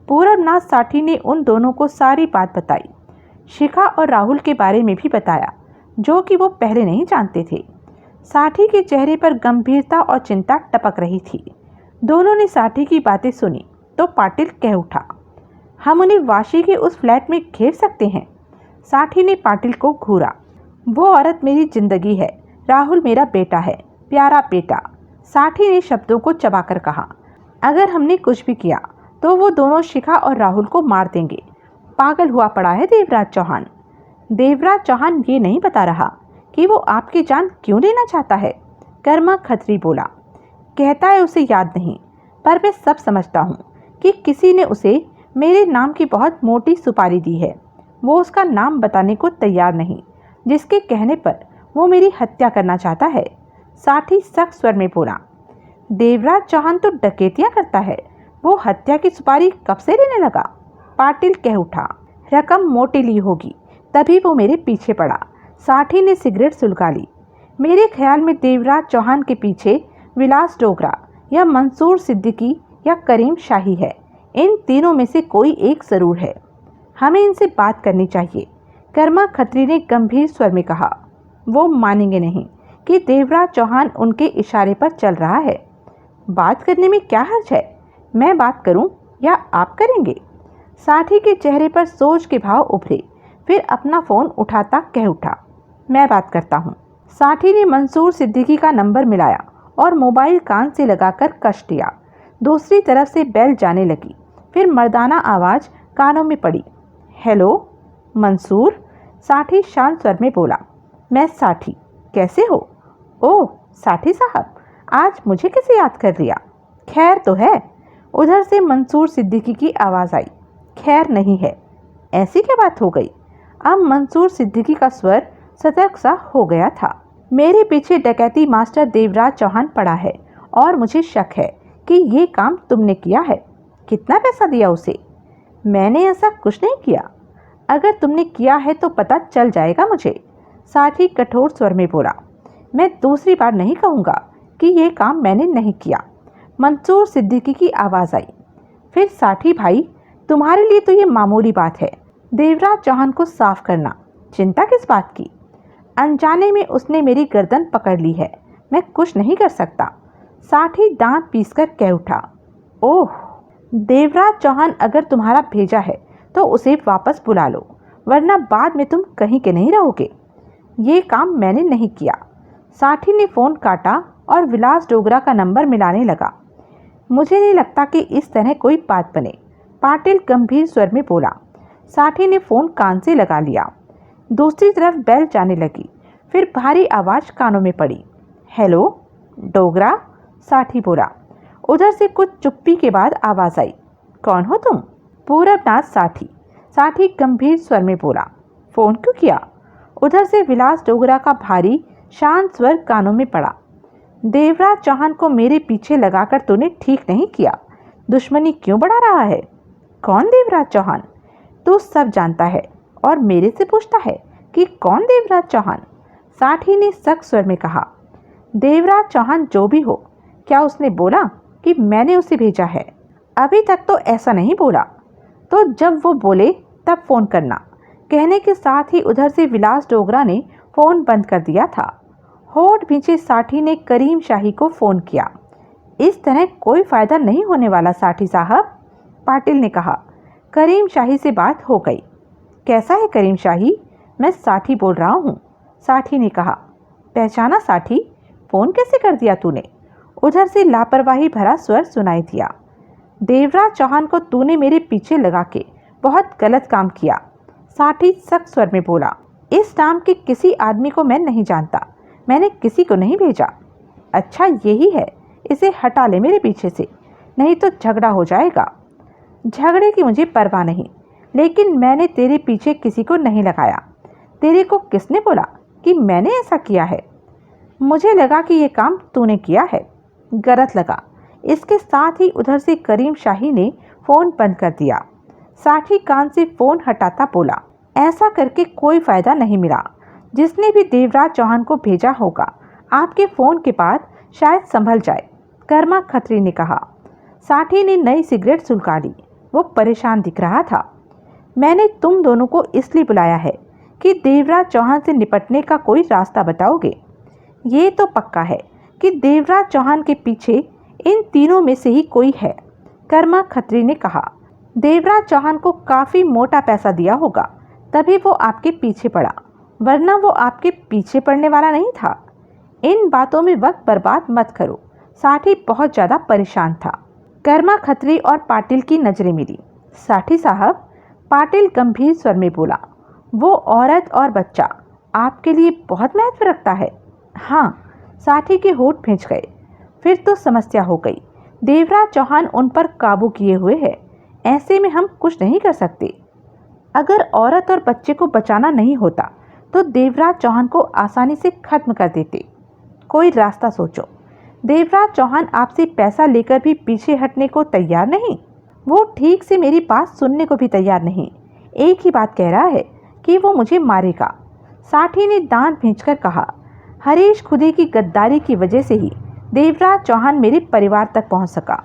पूरबनाथ साठी ने उन दोनों को सारी बात बताई। शिखा और राहुल के बारे में भी बताया, जो कि वो पहले नहीं जानते थे। साठी के चेहरे पर गंभीरता और चिंता टपक रही थी। दोनों ने साठी की बातें सुनी तो पाटिल कह उठा, हम उन्हें वाशी के उस फ्लैट में घेर सकते हैं। साठी ने पाटिल को घूरा। वो औरत मेरी जिंदगी है, राहुल मेरा बेटा है, प्यारा बेटा। साठी ने शब्दों को चबाकर कहा। अगर हमने कुछ भी किया तो वो दोनों शिखा और राहुल को मार देंगे। पागल हुआ पड़ा है देवराज चौहान। देवराज चौहान ये नहीं बता रहा कि वो आपकी जान क्यों लेना चाहता है। कर्मा खत्री बोला। कहता है उसे याद नहीं, पर मैं सब समझता हूँ कि किसी ने उसे मेरे नाम की बहुत मोटी सुपारी दी है। वो उसका नाम बताने को तैयार नहीं, जिसके कहने पर वो मेरी हत्या करना चाहता है। साथी सख्त स्वर में बोला। देवराज चौहान तो डकैतियां करता है, वो हत्या की सुपारी कब से लेने लगा? पाटिल कह उठा। रकम मोटी ली होगी, तभी वो मेरे पीछे पड़ा। साथी ने सिगरेट सुलगा ली। मेरे ख्याल में देवराज चौहान के पीछे विलास डोगरा या मंसूर सिद्दीकी या करीम शाही है। इन तीनों में से कोई एक जरूर है। हमें इनसे बात करनी चाहिए, कर्मा खत्री ने गंभीर स्वर में कहा। वो मानेंगे नहीं कि देवराज चौहान उनके इशारे पर चल रहा है। बात करने में क्या हर्ज है? मैं बात करूं या आप करेंगे? साथी के चेहरे पर सोच के भाव उभरे, फिर अपना फोन उठाता कह उठा। मैं बात करता हूं। साथी ने मंसूर सिद्दीकी का नंबर मिलाया और मोबाइल कान से लगाकर कस दिया। दूसरी तरफ से बेल जाने लगी, फिर मर्दाना आवाज कानों में पड़ी। हेलो मंसूर, साथी शांत स्वर में बोला। मैं साथी, कैसे हो? ओह साथी साहब, आज मुझे कैसे याद कर लिया? खैर तो है? उधर से मंसूर सिद्दीकी की आवाज़ आई। खैर नहीं है। ऐसी क्या बात हो गई? अब मंसूर सिद्दीकी का स्वर सतर्क सा हो गया था। मेरे पीछे डकैती मास्टर देवराज चौहान पड़ा है और मुझे शक है कि ये काम तुमने किया है। कितना पैसा दिया उसे? मैंने ऐसा कुछ नहीं किया। अगर तुमने किया है तो पता चल जाएगा मुझे, साथी कठोर स्वर में बोला। मैं दूसरी बार नहीं कहूँगा कि ये काम मैंने नहीं किया। मंसूर सिद्दीकी की आवाज़ आई। फिर साथी भाई, तुम्हारे लिए तो ये मामूली बात है, देवराज चौहान को साफ करना। चिंता किस बात की? अनजाने में उसने मेरी गर्दन पकड़ ली है, मैं कुछ नहीं कर सकता। साथी दांत पीसकर कह उठा। ओह, देवराज चौहान अगर तुम्हारा भेजा है तो उसे वापस बुला लो, वरना बाद में तुम कहीं के नहीं रहोगे। ये काम मैंने नहीं किया। साथी ने फ़ोन काटा और विलास डोगरा का नंबर मिलाने लगा। मुझे नहीं लगता कि इस तरह कोई बात बने, पाटिल गंभीर स्वर में बोला। साथी ने फ़ोन कान से लगा लिया। दूसरी तरफ बेल जाने लगी, फिर भारी आवाज़ कानों में पड़ी। हेलो डोगरा, साथी बोला। उधर से कुछ चुप्पी के बाद आवाज़ आई। कौन हो तुम? पूरबनाथ साथी, साथी गंभीर स्वर में बोला। फ़ोन क्यों किया? उधर से विलास डोगरा का भारी शांत स्वर कानों में पड़ा। देवराज चौहान को मेरे पीछे लगाकर तूने ठीक नहीं किया। दुश्मनी क्यों बढ़ा रहा है? कौन देवराज चौहान? तू सब जानता है और मेरे से पूछता है कि कौन देवराज चौहान? साथी ने सख्त स्वर में कहा। देवराज चौहान जो भी हो, क्या उसने बोला कि मैंने उसे भेजा है? अभी तक तो ऐसा नहीं बोला। तो जब वो बोले तब फ़ोन करना। कहने के साथ ही उधर से विलास डोगरा ने फ़ोन बंद कर दिया था। होठ पीछे साथी ने करीम शाही को फ़ोन किया। इस तरह कोई फ़ायदा नहीं होने वाला साथी साहब, पाटिल ने कहा। करीम शाही से बात हो गई। कैसा है करीम शाही? मैं साथी बोल रहा हूँ, साथी ने कहा। पहचाना साथी? फ़ोन कैसे कर दिया तूने? उधर से लापरवाही भरा स्वर सुनाई दिया। देवराज चौहान को तूने मेरे पीछे लगा के बहुत गलत काम किया, साथी सख्त स्वर में बोला। इस नाम के किसी आदमी को मैं नहीं जानता, मैंने किसी को नहीं भेजा। अच्छा यही है, इसे हटा ले मेरे पीछे से, नहीं तो झगड़ा हो जाएगा। झगड़े की मुझे परवाह नहीं, लेकिन मैंने तेरे पीछे किसी को नहीं लगाया। तेरे को किसने बोला कि मैंने ऐसा किया है? मुझे लगा कि ये काम तूने किया है। गलत लगा। इसके साथ ही उधर से करीम शाही ने फ़ोन बंद कर दिया। साथी कान से फ़ोन हटाता बोला। ऐसा करके कोई फ़ायदा नहीं मिला। जिसने भी देवराज चौहान को भेजा होगा, आपके फ़ोन के बाद शायद संभल जाए, कर्मा खत्री ने कहा। साथी ने नई सिगरेट सुलगा ली। वो परेशान दिख रहा था। मैंने तुम दोनों को इसलिए बुलाया है कि देवराज चौहान से निपटने का कोई रास्ता बताओगे। ये तो पक्का है कि देवराज चौहान के पीछे इन तीनों में से ही कोई है, कर्मा खत्री ने कहा। देवराज चौहान को काफ़ी मोटा पैसा दिया होगा, तभी वो आपके पीछे पड़ा, वरना वो आपके पीछे पड़ने वाला नहीं था। इन बातों में वक्त बर्बाद मत करो, साथी बहुत ज़्यादा परेशान था। कर्मा खत्री और पाटिल की नज़रें मिली। साथी साहब, पाटिल गंभीर स्वर में बोला, वो औरत और बच्चा आपके लिए बहुत महत्व रखता है। हाँ, साठी के होठ भींच गए। फिर तो समस्या हो गई। देवराज चौहान उन पर काबू किए हुए है। ऐसे में हम कुछ नहीं कर सकते। अगर औरत और बच्चे को बचाना नहीं होता तो देवराज चौहान को आसानी से खत्म कर देते। कोई रास्ता सोचो। देवराज चौहान आपसे पैसा लेकर भी पीछे हटने को तैयार नहीं। वो ठीक से मेरी बात सुनने को भी तैयार नहीं। एक ही बात कह रहा है कि वो मुझे मारेगा। साठी ने दांत भींचकर कहा, हरीश खुदे की गद्दारी की वजह से ही देवराज चौहान मेरे परिवार तक पहुंच सका।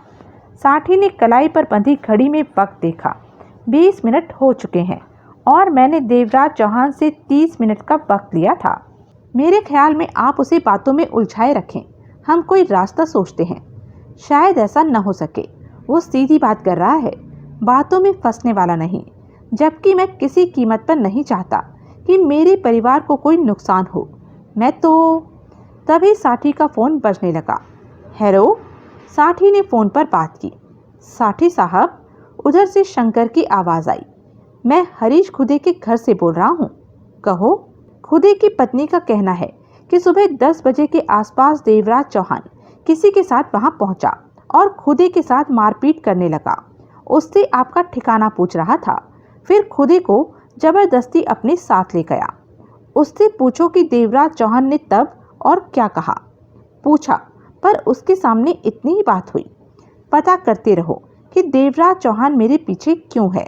साठी ने कलाई पर बंधी घड़ी में वक्त देखा। 20 मिनट हो चुके हैं और मैंने देवराज चौहान से 30 मिनट का वक्त लिया था। मेरे ख्याल में आप उसे बातों में उलझाए रखें। हम कोई रास्ता सोचते हैं। शायद ऐसा न हो सके। वो सीधी बात कर रहा है, बातों में फंसने वाला नहीं। जबकि मैं किसी कीमत पर नहीं चाहता कि मेरे परिवार को कोई नुकसान हो। मैं तो तभी साठी का फ़ोन बजने लगा। हेलो, साठी ने फ़ोन पर बात की। साठी साहब, उधर से शंकर की आवाज़ आई। मैं हरीश खुदे के घर से बोल रहा हूँ। कहो। खुदे की पत्नी का कहना है कि सुबह 10 बजे के आसपास देवराज चौहान किसी के साथ वहां पहुंचा और खुदे के साथ मारपीट करने लगा। उससे आपका ठिकाना पूछ रहा था। फिर खुदे को जबरदस्ती अपने साथ ले गया। उससे पूछो कि देवराज चौहान ने तब और क्या कहा। पूछा, पर उसके सामने इतनी ही बात हुई। पता करते रहो कि देवराज चौहान मेरे पीछे क्यों है।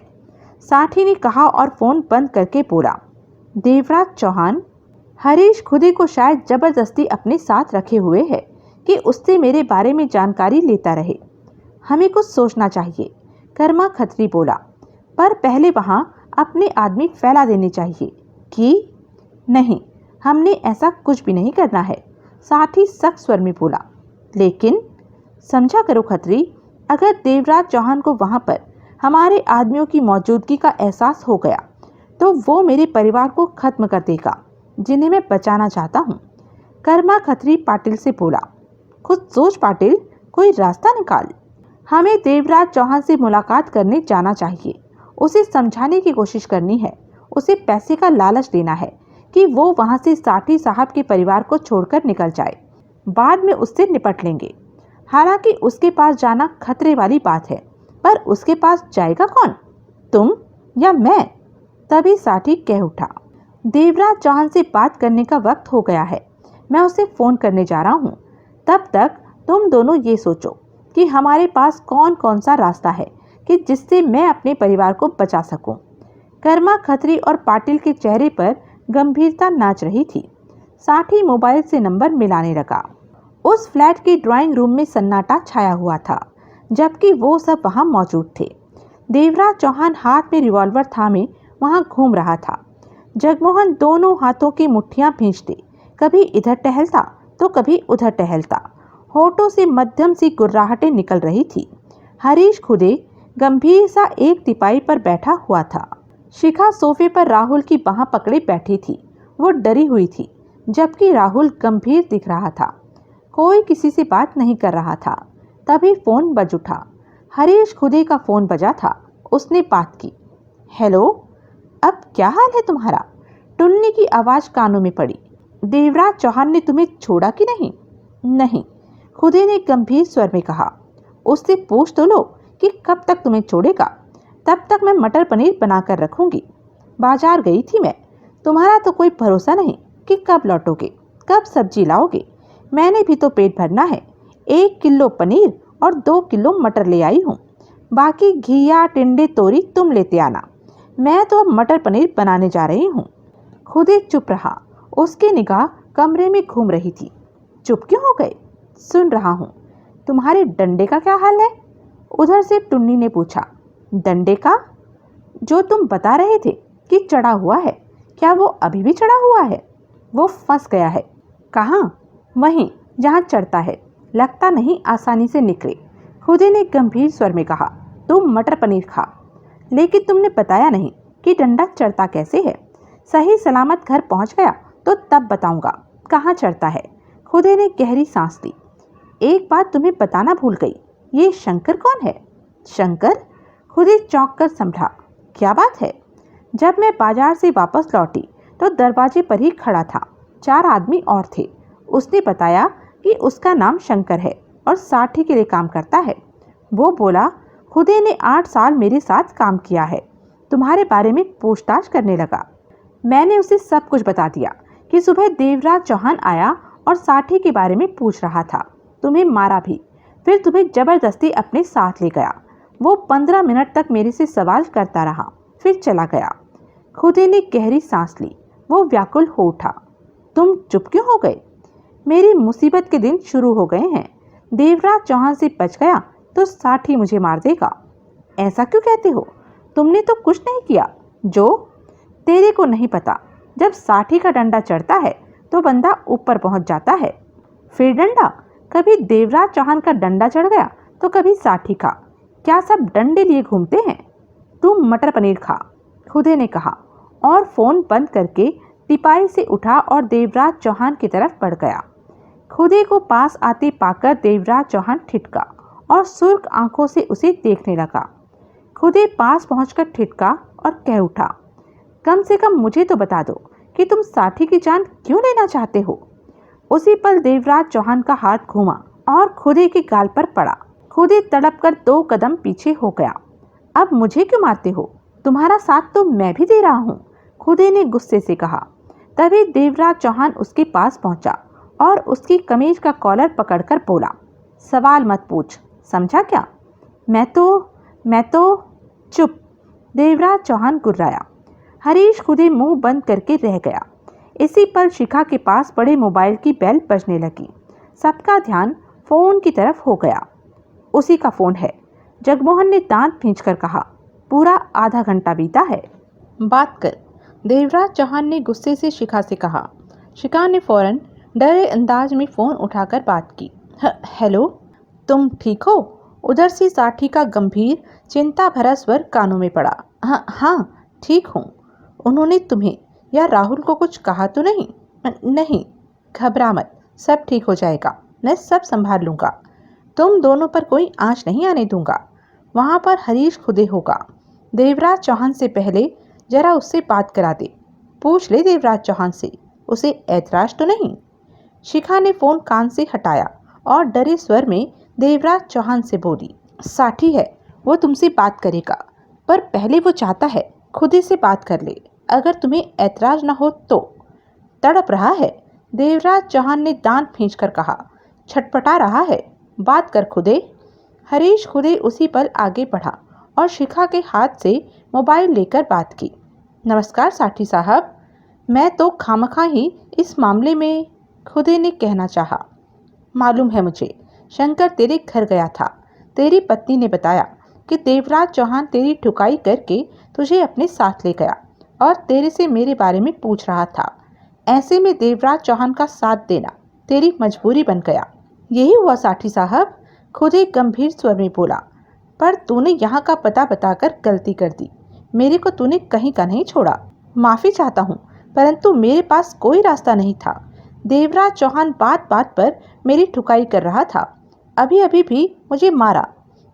साठी ने कहा और फ़ोन बंद करके बोला, देवराज चौहान हरीश खुदे को शायद जबरदस्ती अपने साथ रखे हुए है कि उससे मेरे बारे में जानकारी लेता रहे। हमें कुछ सोचना चाहिए, कर्मा खत्री बोला, पर पहले वहां अपने आदमी फैला देने चाहिए। कि नहीं, हमने ऐसा कुछ भी नहीं करना है, साठी सख्त स्वर में बोला। लेकिन समझा करो खत्री, अगर देवराज चौहान को वहां पर हमारे आदमियों की मौजूदगी का एहसास हो गया तो वो मेरे परिवार को खत्म कर देगा, जिन्हें मैं बचाना चाहता हूँ। कर्मा खत्री पाटिल से बोला, खुद सोच पाटिल, कोई रास्ता निकाल। हमें देवराज चौहान से मुलाकात करने जाना चाहिए। उसे समझाने की कोशिश करनी है। उसे पैसे का लालच देना है कि वो वहां से साठी साहब के परिवार को छोड़कर निकल जाए। बाद में उससे निपट लेंगे। हालांकि उसके पास जाना खतरे वाली बात है, पर उसके पास जाएगा कौन, तुम या मैं? तभी साठी कह उठा, देवराज चौहान से बात करने का वक्त हो गया है। मैं उसे फ़ोन करने जा रहा हूँ। तब तक तुम दोनों ये सोचो कि हमारे पास कौन कौन सा रास्ता है कि जिससे मैं अपने परिवार को बचा सकूं। कर्मा खत्री और पाटिल के चेहरे पर गंभीरता नाच रही थी। साठी मोबाइल से नंबर मिलाने लगा। उस फ्लैट के ड्राइंग रूम में सन्नाटा छाया हुआ था, जबकि वो सब वहां मौजूद थे। देवराज चौहान हाथ में रिवॉल्वर थामे वहां घूम रहा था। जगमोहन दोनों हाथों की मुट्ठियां भींचते, कभी इधर टहलता तो कभी उधर टहलता। होठों से मध्यम सी गुर्राहटें निकल रही थी। हरीश खुदे गंभीर सा एक तिपाई पर बैठा हुआ था। शिखा सोफे पर राहुल की बाह पकड़े बैठी थी। वो डरी हुई थी, जबकि राहुल गंभीर दिख रहा था। कोई किसी से बात नहीं कर रहा था। तभी फोन बज उठा। हरीश खुदे का फोन बजा था। उसने बात की। हेलो, अब क्या हाल है तुम्हारा? टुन्नी की आवाज कानों में पड़ी। देवराज चौहान ने तुम्हें छोड़ा कि नहीं? नहीं, खुदे ने गंभीर स्वर में कहा। उससे पूछ तो लो कि कब तक तुम्हें छोड़ेगा। तब तक मैं मटर पनीर बनाकर रखूंगी। बाजार गई थी मैं। तुम्हारा तो कोई भरोसा नहीं कि कब लौटोगे, कब सब्जी लाओगे। मैंने भी तो पेट भरना है। 1 किलो पनीर और 2 किलो मटर ले आई हूँ। बाकी घिया टिंडे तोरी तुम लेते आना। मैं तो अब मटर पनीर बनाने जा रही हूँ। खुदे चुप रहा। उसकी निगाह कमरे में घूम रही थी। चुप क्यों हो गए? सुन रहा हूँ। तुम्हारे डंडे का क्या हाल है? उधर से टुन्नी ने पूछा। डंडे का? जो तुम बता रहे थे कि चढ़ा हुआ है, क्या वो अभी भी चढ़ा हुआ है? वो फंस गया है। कहाँ? वहीं जहाँ चढ़ता है। लगता नहीं आसानी से निकले। खुदे ने गंभीर स्वर में कहा। तुम मटर पनीर खा, लेकिन तुमने बताया नहीं कि डंडा चढ़ता कैसे है। सही सलामत घर पहुंच गया तो तब बताऊंगा कहाँ चढ़ता है। खुदे ने गहरी सांस ली। एक बात तुम्हें बताना भूल गई, ये शंकर कौन है? शंकर? खुदे चौंक कर संभला। क्या बात है? जब मैं बाजार से वापस लौटी तो दरवाजे पर ही खड़ा था। 4 आदमी और थे। उसने बताया कि उसका नाम शंकर है और साठी के लिए काम करता है। वो बोला, खुदे ने 8 साल मेरे साथ काम किया है। तुम्हारे बारे में पूछताछ करने लगा। मैंने उसे सब कुछ बता दिया कि सुबह देवराज चौहान आया और साठी के बारे में पूछ रहा था। तुम्हें मारा भी, फिर तुम्हें जबरदस्ती अपने साथ ले गया। वो 15 मिनट तक मेरे से सवाल करता रहा, फिर चला गया। खुदे ने गहरी सांस ली। वो व्याकुल हो उठा। तुम चुप क्यों हो गए? मेरी मुसीबत के दिन शुरू हो गए हैं। देवराज चौहान से बच गया तो साठी मुझे मार देगा। ऐसा क्यों कहते हो? तुमने तो कुछ नहीं किया। जो तेरे को नहीं पता, जब साठी का डंडा चढ़ता है तो बंदा ऊपर पहुंच जाता है। फिर डंडा, कभी देवराज चौहान का डंडा चढ़ गया तो कभी साठी का। क्या सब डंडे लिए घूमते हैं? तुम मटर पनीर खा, खुदे ने कहा और फोन बंद करके टिपाई से उठा और देवराज चौहान की तरफ बढ़ गया। खुदे को पास आते पाकर देवराज चौहान ठिठका और सुर्ख आंखों से उसे देखने लगा। खुदे पास पहुंचकर ठिठका और कह उठा, कम से कम मुझे तो बता दो कि तुम साठी की जान क्यों लेना चाहते हो? उसी पल देवराज चौहान का हाथ घूमा और खुदे के गाल पर पड़ा। खुदे तड़प कर 2 कदम पीछे हो गया। अब मुझे क्यों मारते हो? तुम्हारा साथ तो मैं भी दे रहा हूँ, खुदे ने गुस्से से कहा। तभी देवराज चौहान उसके पास पहुंचा और उसकी कमीज का कॉलर पकड़कर बोला, सवाल मत पूछ, समझा क्या? मैं तो चुप। देवराज चौहान गुर्राया। हरीश खुदे मुंह बंद करके रह गया। इसी पल शिखा के पास पड़े मोबाइल की बेल बजने लगी। सबका ध्यान फोन की तरफ हो गया। उसी का फोन है, जगमोहन ने दांत खींचकर कहा। पूरा आधा घंटा बीता है, बात कर, देवराज चौहान ने गुस्से से शिखा से कहा। शिखा ने फौरन डरे अंदाज में फोन उठाकर बात की। हेलो, तुम ठीक हो? उधर से साठी का गंभीर चिंता भरा स्वर कानों में पड़ा। हाँ ठीक हूँ। उन्होंने तुम्हें या राहुल को कुछ कहा तो नहीं? नहीं, घबरा मत, सब ठीक हो जाएगा, मैं सब संभाल लूँगा। तुम दोनों पर कोई आँच नहीं आने दूंगा। वहाँ पर हरीश खुदे होगा। देवराज चौहान से पहले जरा उससे बात करा दे। पूछ ले देवराज चौहान से, उसे ऐतराज तो नहीं? शिखा ने फोन कान से हटाया और डरे स्वर में देवराज चौहान से बोली, साठी है, वो तुमसे बात करेगा, पर पहले वो चाहता है खुदे से बात कर ले, अगर तुम्हें ऐतराज न हो तो। तड़प रहा है, देवराज चौहान ने दांत खींचकर कहा। छटपटा रहा है, बात कर खुदे। हरीश खुदे उसी पल आगे बढ़ा और शिखा के हाथ से मोबाइल लेकर बात की। नमस्कार साठी साहब, मैं तो खामखा ही इस मामले में, खुदे ने कहना चाहा। मालूम है मुझे, शंकर तेरे घर गया था। तेरी पत्नी ने बताया कि देवराज चौहान तेरी ठुकाई करके तुझे अपने साथ ले गया और तेरे से मेरे बारे में पूछ रहा था। ऐसे में देवराज चौहान का साथ देना तेरी मजबूरी बन गया। यही हुआ साठी साहब, खुदे गंभीर स्वर में बोला। पर तूने यहाँ का पता बताकर गलती कर दी। मेरे को तूने कहीं का नहीं छोड़ा। माफ़ी चाहता हूँ, परंतु मेरे पास कोई रास्ता नहीं था। देवराज चौहान बात बात पर मेरी ठुकाई कर रहा था। अभी अभी भी मुझे मारा।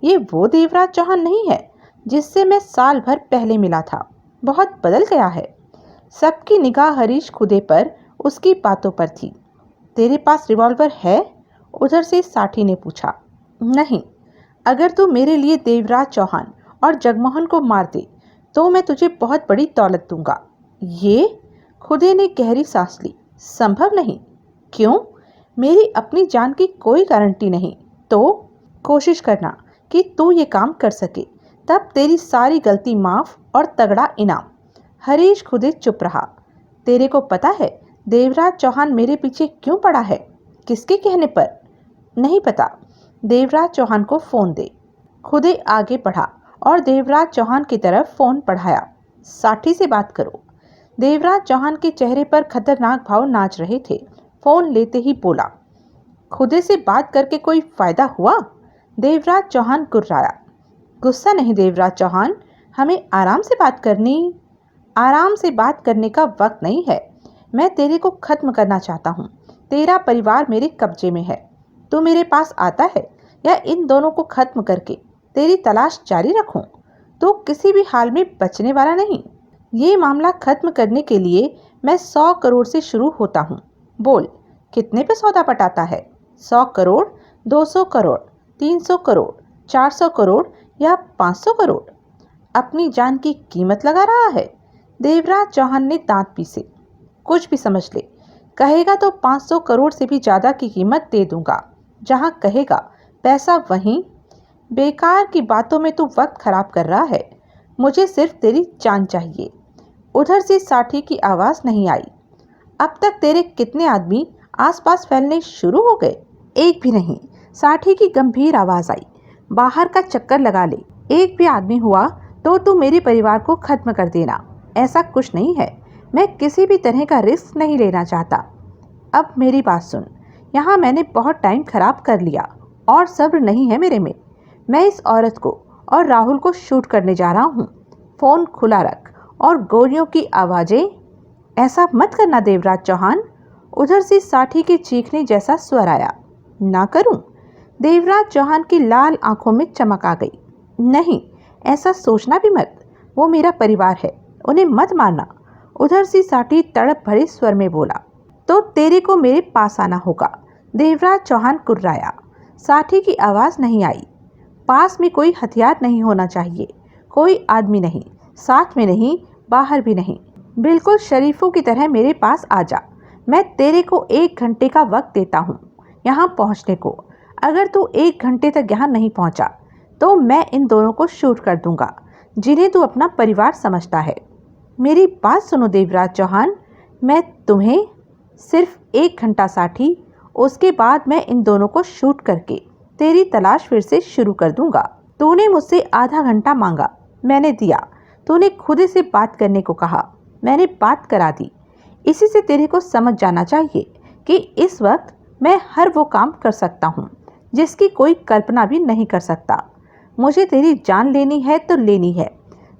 ये वो देवराज चौहान नहीं है जिससे मैं साल भर पहले मिला था। बहुत बदल गया है। सबकी निगाह हरीश खुदे पर उसकी बातों पर थी। तेरे पास रिवॉल्वर है? उधर से साठी ने पूछा। नहीं, अगर तू मेरे लिए देवराज चौहान और जगमोहन को मार दे तो मैं तुझे बहुत बड़ी दौलत दूंगा। ये? खुदे ने गहरी सांस ली। संभव नहीं। क्यों? मेरी अपनी जान की कोई गारंटी नहीं। तो कोशिश करना कि तू ये काम कर सके, तब तेरी सारी गलती माफ और तगड़ा इनाम। हरीश खुदे चुप रहा। तेरे को पता है देवराज चौहान मेरे पीछे क्यों पड़ा है? किसके कहने पर? नहीं पता। देवराज चौहान को फोन दे। खुदे आगे बढ़ा और देवराज चौहान की तरफ फोन बढ़ाया। साठी से बात करो। देवराज चौहान के चेहरे पर खतरनाक भाव नाच रहे थे। फोन लेते ही बोला, खुदे से बात करके कोई फायदा हुआ? देवराज चौहान गुर्राया। गुस्सा नहीं देवराज चौहान, हमें आराम से बात करने का वक्त नहीं है। मैं तेरे को खत्म करना चाहता हूँ। तेरा परिवार मेरे कब्जे में है। तू मेरे पास आता है या इन दोनों को खत्म करके तेरी तलाश जारी रखूं? तो किसी भी हाल में बचने वाला नहीं। ये मामला खत्म करने के लिए मैं 100 करोड़ से शुरू होता हूँ। बोल, कितने पे सौदा पटाता है? 100 करोड़, 200 करोड़, 300 करोड़, 400 करोड़ या 500 करोड़? अपनी जान की कीमत लगा रहा है। देवराज चौहान ने दांत पीसे। कुछ भी समझ ले, कहेगा तो 500 करोड़ से भी ज़्यादा की कीमत दे दूंगा। जहां कहेगा पैसा वहीं। बेकार की बातों में तू वक्त खराब कर रहा है। मुझे सिर्फ तेरी जान चाहिए। उधर से साठी की आवाज़ नहीं आई। अब तक तेरे कितने आदमी आसपास फैलने शुरू हो गए? एक भी नहीं। साठी की गंभीर आवाज़ आई। बाहर का चक्कर लगा ले। एक भी आदमी हुआ तो तू मेरे परिवार को खत्म कर देना। ऐसा कुछ नहीं है। मैं किसी भी तरह का रिस्क नहीं लेना चाहता। अब मेरी बात सुन। यहाँ मैंने बहुत टाइम खराब कर लिया और सब्र नहीं है मेरे में। मैं इस औरत को और राहुल को शूट करने जा रहा हूँ। फ़ोन खुला रख और गोलियों की आवाज़ें। ऐसा मत करना देवराज चौहान। उधर से साठी के चीखने जैसा स्वर आया। ना करूं? देवराज चौहान की लाल आंखों में चमक आ गई। नहीं, ऐसा सोचना भी मत। वो मेरा परिवार है, उन्हें मत मारना। उधर से साठी तड़प भरे स्वर में बोला। तो तेरे को मेरे पास आना होगा। देवराज चौहान कुर्राया। साठी की आवाज़ नहीं आई। पास में कोई हथियार नहीं होना चाहिए। कोई आदमी नहीं, साथ में नहीं, बाहर भी नहीं। बिल्कुल शरीफों की तरह मेरे पास आ जा। मैं तेरे को 1 घंटे का वक्त देता हूँ यहाँ पहुँचने को। अगर तू 1 घंटे तक यहाँ नहीं पहुँचा तो मैं इन दोनों को शूट कर दूंगा, जिन्हें तू अपना परिवार समझता है। मेरी बात सुनो देवराज चौहान। मैं तुम्हें सिर्फ 1 घंटा साठी, उसके बाद मैं इन दोनों को शूट करके तेरी तलाश फिर से शुरू कर दूंगा। तूने मुझसे आधा घंटा मांगा, मैंने दिया। तूने खुद से बात करने को कहा, मैंने बात करा दी। इसी से तेरे को समझ जाना चाहिए कि इस वक्त मैं हर वो काम कर सकता हूँ जिसकी कोई कल्पना भी नहीं कर सकता। मुझे तेरी जान लेनी है तो लेनी है।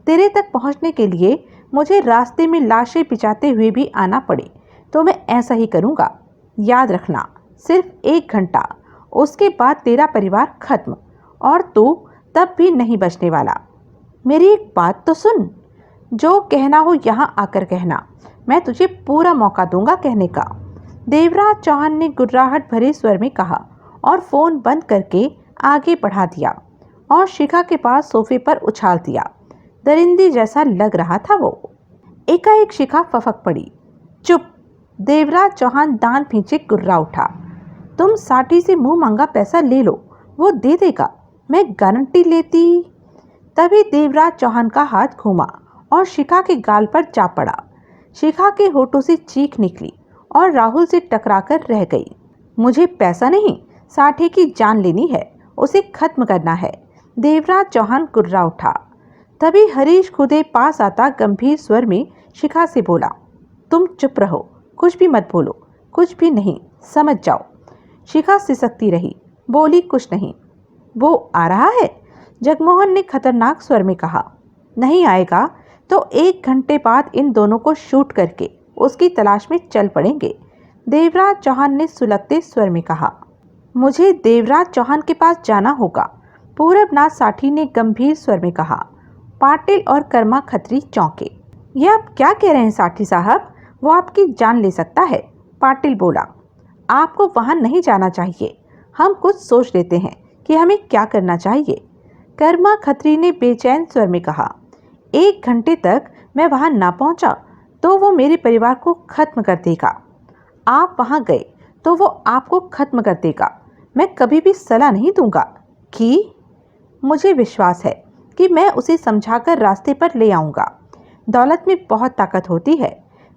तेरे तक पहुँचने के लिए मुझे रास्ते में लाशें बिछाते हुए भी आना पड़े तो मैं ऐसा ही करूँगा। याद रखना, सिर्फ 1 घंटा, उसके बाद तेरा परिवार खत्म और तू तब भी नहीं बचने वाला। मेरी एक बात तो सुन। जो कहना हो यहाँ आकर कहना। मैं तुझे पूरा मौका दूंगा कहने का। देवराज चौहान ने गुर्राहट भरे स्वर में कहा और फ़ोन बंद करके आगे बढ़ा दिया और शिखा के पास सोफे पर उछाल दिया। दरिंदी जैसा लग रहा था वो। एकाएक शिखा फफक पड़ी। चुप! देवराज चौहान दांत खींचे गुर्रा उठा। तुम साठी से मुंह मांगा पैसा ले लो, वो दे देगा, मैं गारंटी लेती। तभी देवराज चौहान का हाथ घूमा और शिखा के गाल पर जा पड़ा। शिखा के होठों से चीख निकली और राहुल से टकराकर रह गई। मुझे पैसा नहीं, साठी की जान लेनी है, उसे खत्म करना है। देवराज चौहान कुर्रा उठा। तभी हरीश खुदे पास आता गंभीर स्वर में शिखा से बोला, तुम चुप रहो, कुछ भी मत बोलो, कुछ भी नहीं, समझ जाओ। शिखा सिसकती रही, बोली कुछ नहीं। वो आ रहा है? जगमोहन ने खतरनाक स्वर में कहा। नहीं आएगा तो 1 घंटे बाद इन दोनों को शूट करके उसकी तलाश में चल पड़ेंगे। देवराज चौहान ने सुलगते स्वर में कहा। मुझे देवराज चौहान के पास जाना होगा, पूरबनाथ साठी ने गंभीर स्वर में कहा। पाटिल और कर्मा खत्री चौंके। ये आप क्या कह रहे हैं साठी साहब? वो आपकी जान ले सकता है। पाटिल बोला। आपको वहाँ नहीं जाना चाहिए। हम कुछ सोच लेते हैं कि हमें क्या करना चाहिए। कर्मा खत्री ने बेचैन स्वर में कहा। 1 घंटे तक मैं वहाँ ना पहुँचा तो वो मेरे परिवार को खत्म कर देगा। आप वहाँ गए तो वो आपको खत्म कर देगा। मैं कभी भी सलाह नहीं दूंगा कि मुझे विश्वास है कि मैं उसे समझाकर रास्ते पर ले आऊँगा। दौलत में बहुत ताकत होती है।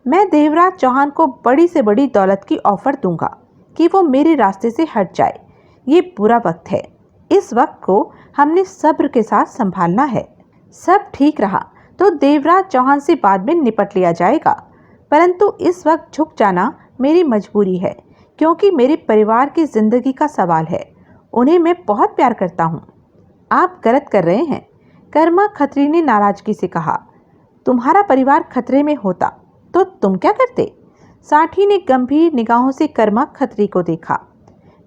मैं देवराज चौहान को बड़ी से बड़ी दौलत की ऑफ़र दूंगा कि वो मेरे रास्ते से हट जाए। ये बुरा वक्त है। इस वक्त को हमने सब्र के साथ संभालना है। सब ठीक रहा तो देवराज चौहान से बाद में निपट लिया जाएगा, परंतु इस वक्त झुक जाना मेरी मजबूरी है, क्योंकि मेरे परिवार की ज़िंदगी का सवाल है। उन्हें मैं बहुत प्यार करता हूँ। आप गलत कर रहे हैं, कर्मा खत्री ने नाराज़गी से कहा। तुम्हारा परिवार खतरे में होता तो तुम क्या करते? साठी ने गंभीर निगाहों से कर्मा खत्री को देखा।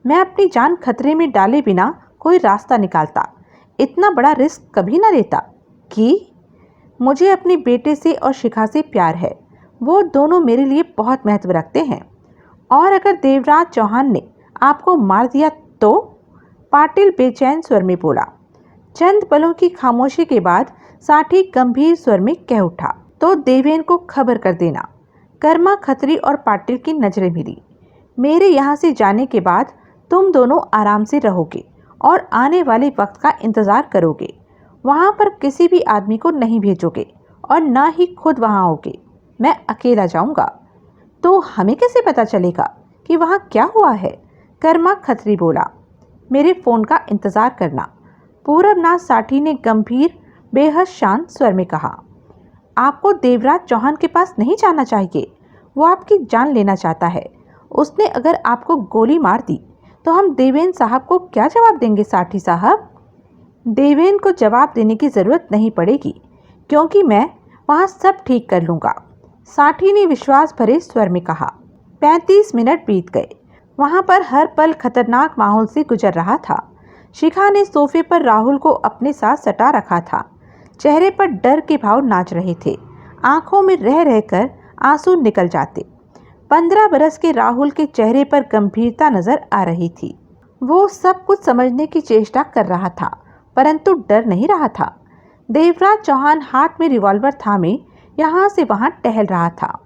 मैं अपनी जान खतरे में डाले बिना कोई रास्ता निकालता। इतना बड़ा रिस्क कभी ना लेता। कि मुझे अपने बेटे से और शिखा से प्यार है। वो दोनों मेरे लिए बहुत महत्व रखते हैं। और अगर देवराज चौहान ने आपको मार दिया तो? पाटिल बेचैन स्वर में बोला। चंद पलों की खामोशी के बाद साठी गंभीर स्वर में कह उठा, तो देवेन को खबर कर देना। कर्मा खत्री और पाटिल की नजरें मिली। मेरे यहाँ से जाने के बाद तुम दोनों आराम से रहोगे और आने वाले वक्त का इंतजार करोगे। वहाँ पर किसी भी आदमी को नहीं भेजोगे और ना ही खुद वहाँ आओगे। मैं अकेला जाऊँगा। तो हमें कैसे पता चलेगा कि वहाँ क्या हुआ है? कर्मा खत्री बोला। मेरे फ़ोन का इंतज़ार करना, पूरबनाथ साठी ने गंभीर बेहद शांत स्वर में कहा। आपको देवराज चौहान के पास नहीं जाना चाहिए। वो आपकी जान लेना चाहता है। उसने अगर आपको गोली मार दी तो हम देवेन साहब को क्या जवाब देंगे? साठी साहब, देवेन को जवाब देने की ज़रूरत नहीं पड़ेगी क्योंकि मैं वहाँ सब ठीक कर लूँगा, साठी ने विश्वास भरे स्वर में कहा। 35 मिनट बीत गए। वहाँ पर हर पल खतरनाक माहौल से गुजर रहा था। शिखा ने सोफे पर राहुल को अपने साथ सटा रखा था। चेहरे पर डर के भाव नाच रहे थे। आंखों में रह रहकर आंसू निकल जाते। 15 बरस के राहुल के चेहरे पर गंभीरता नजर आ रही थी। वो सब कुछ समझने की चेष्टा कर रहा था, परंतु डर नहीं रहा था। देवराज चौहान हाथ में रिवॉल्वर थामे यहाँ से वहाँ टहल रहा था।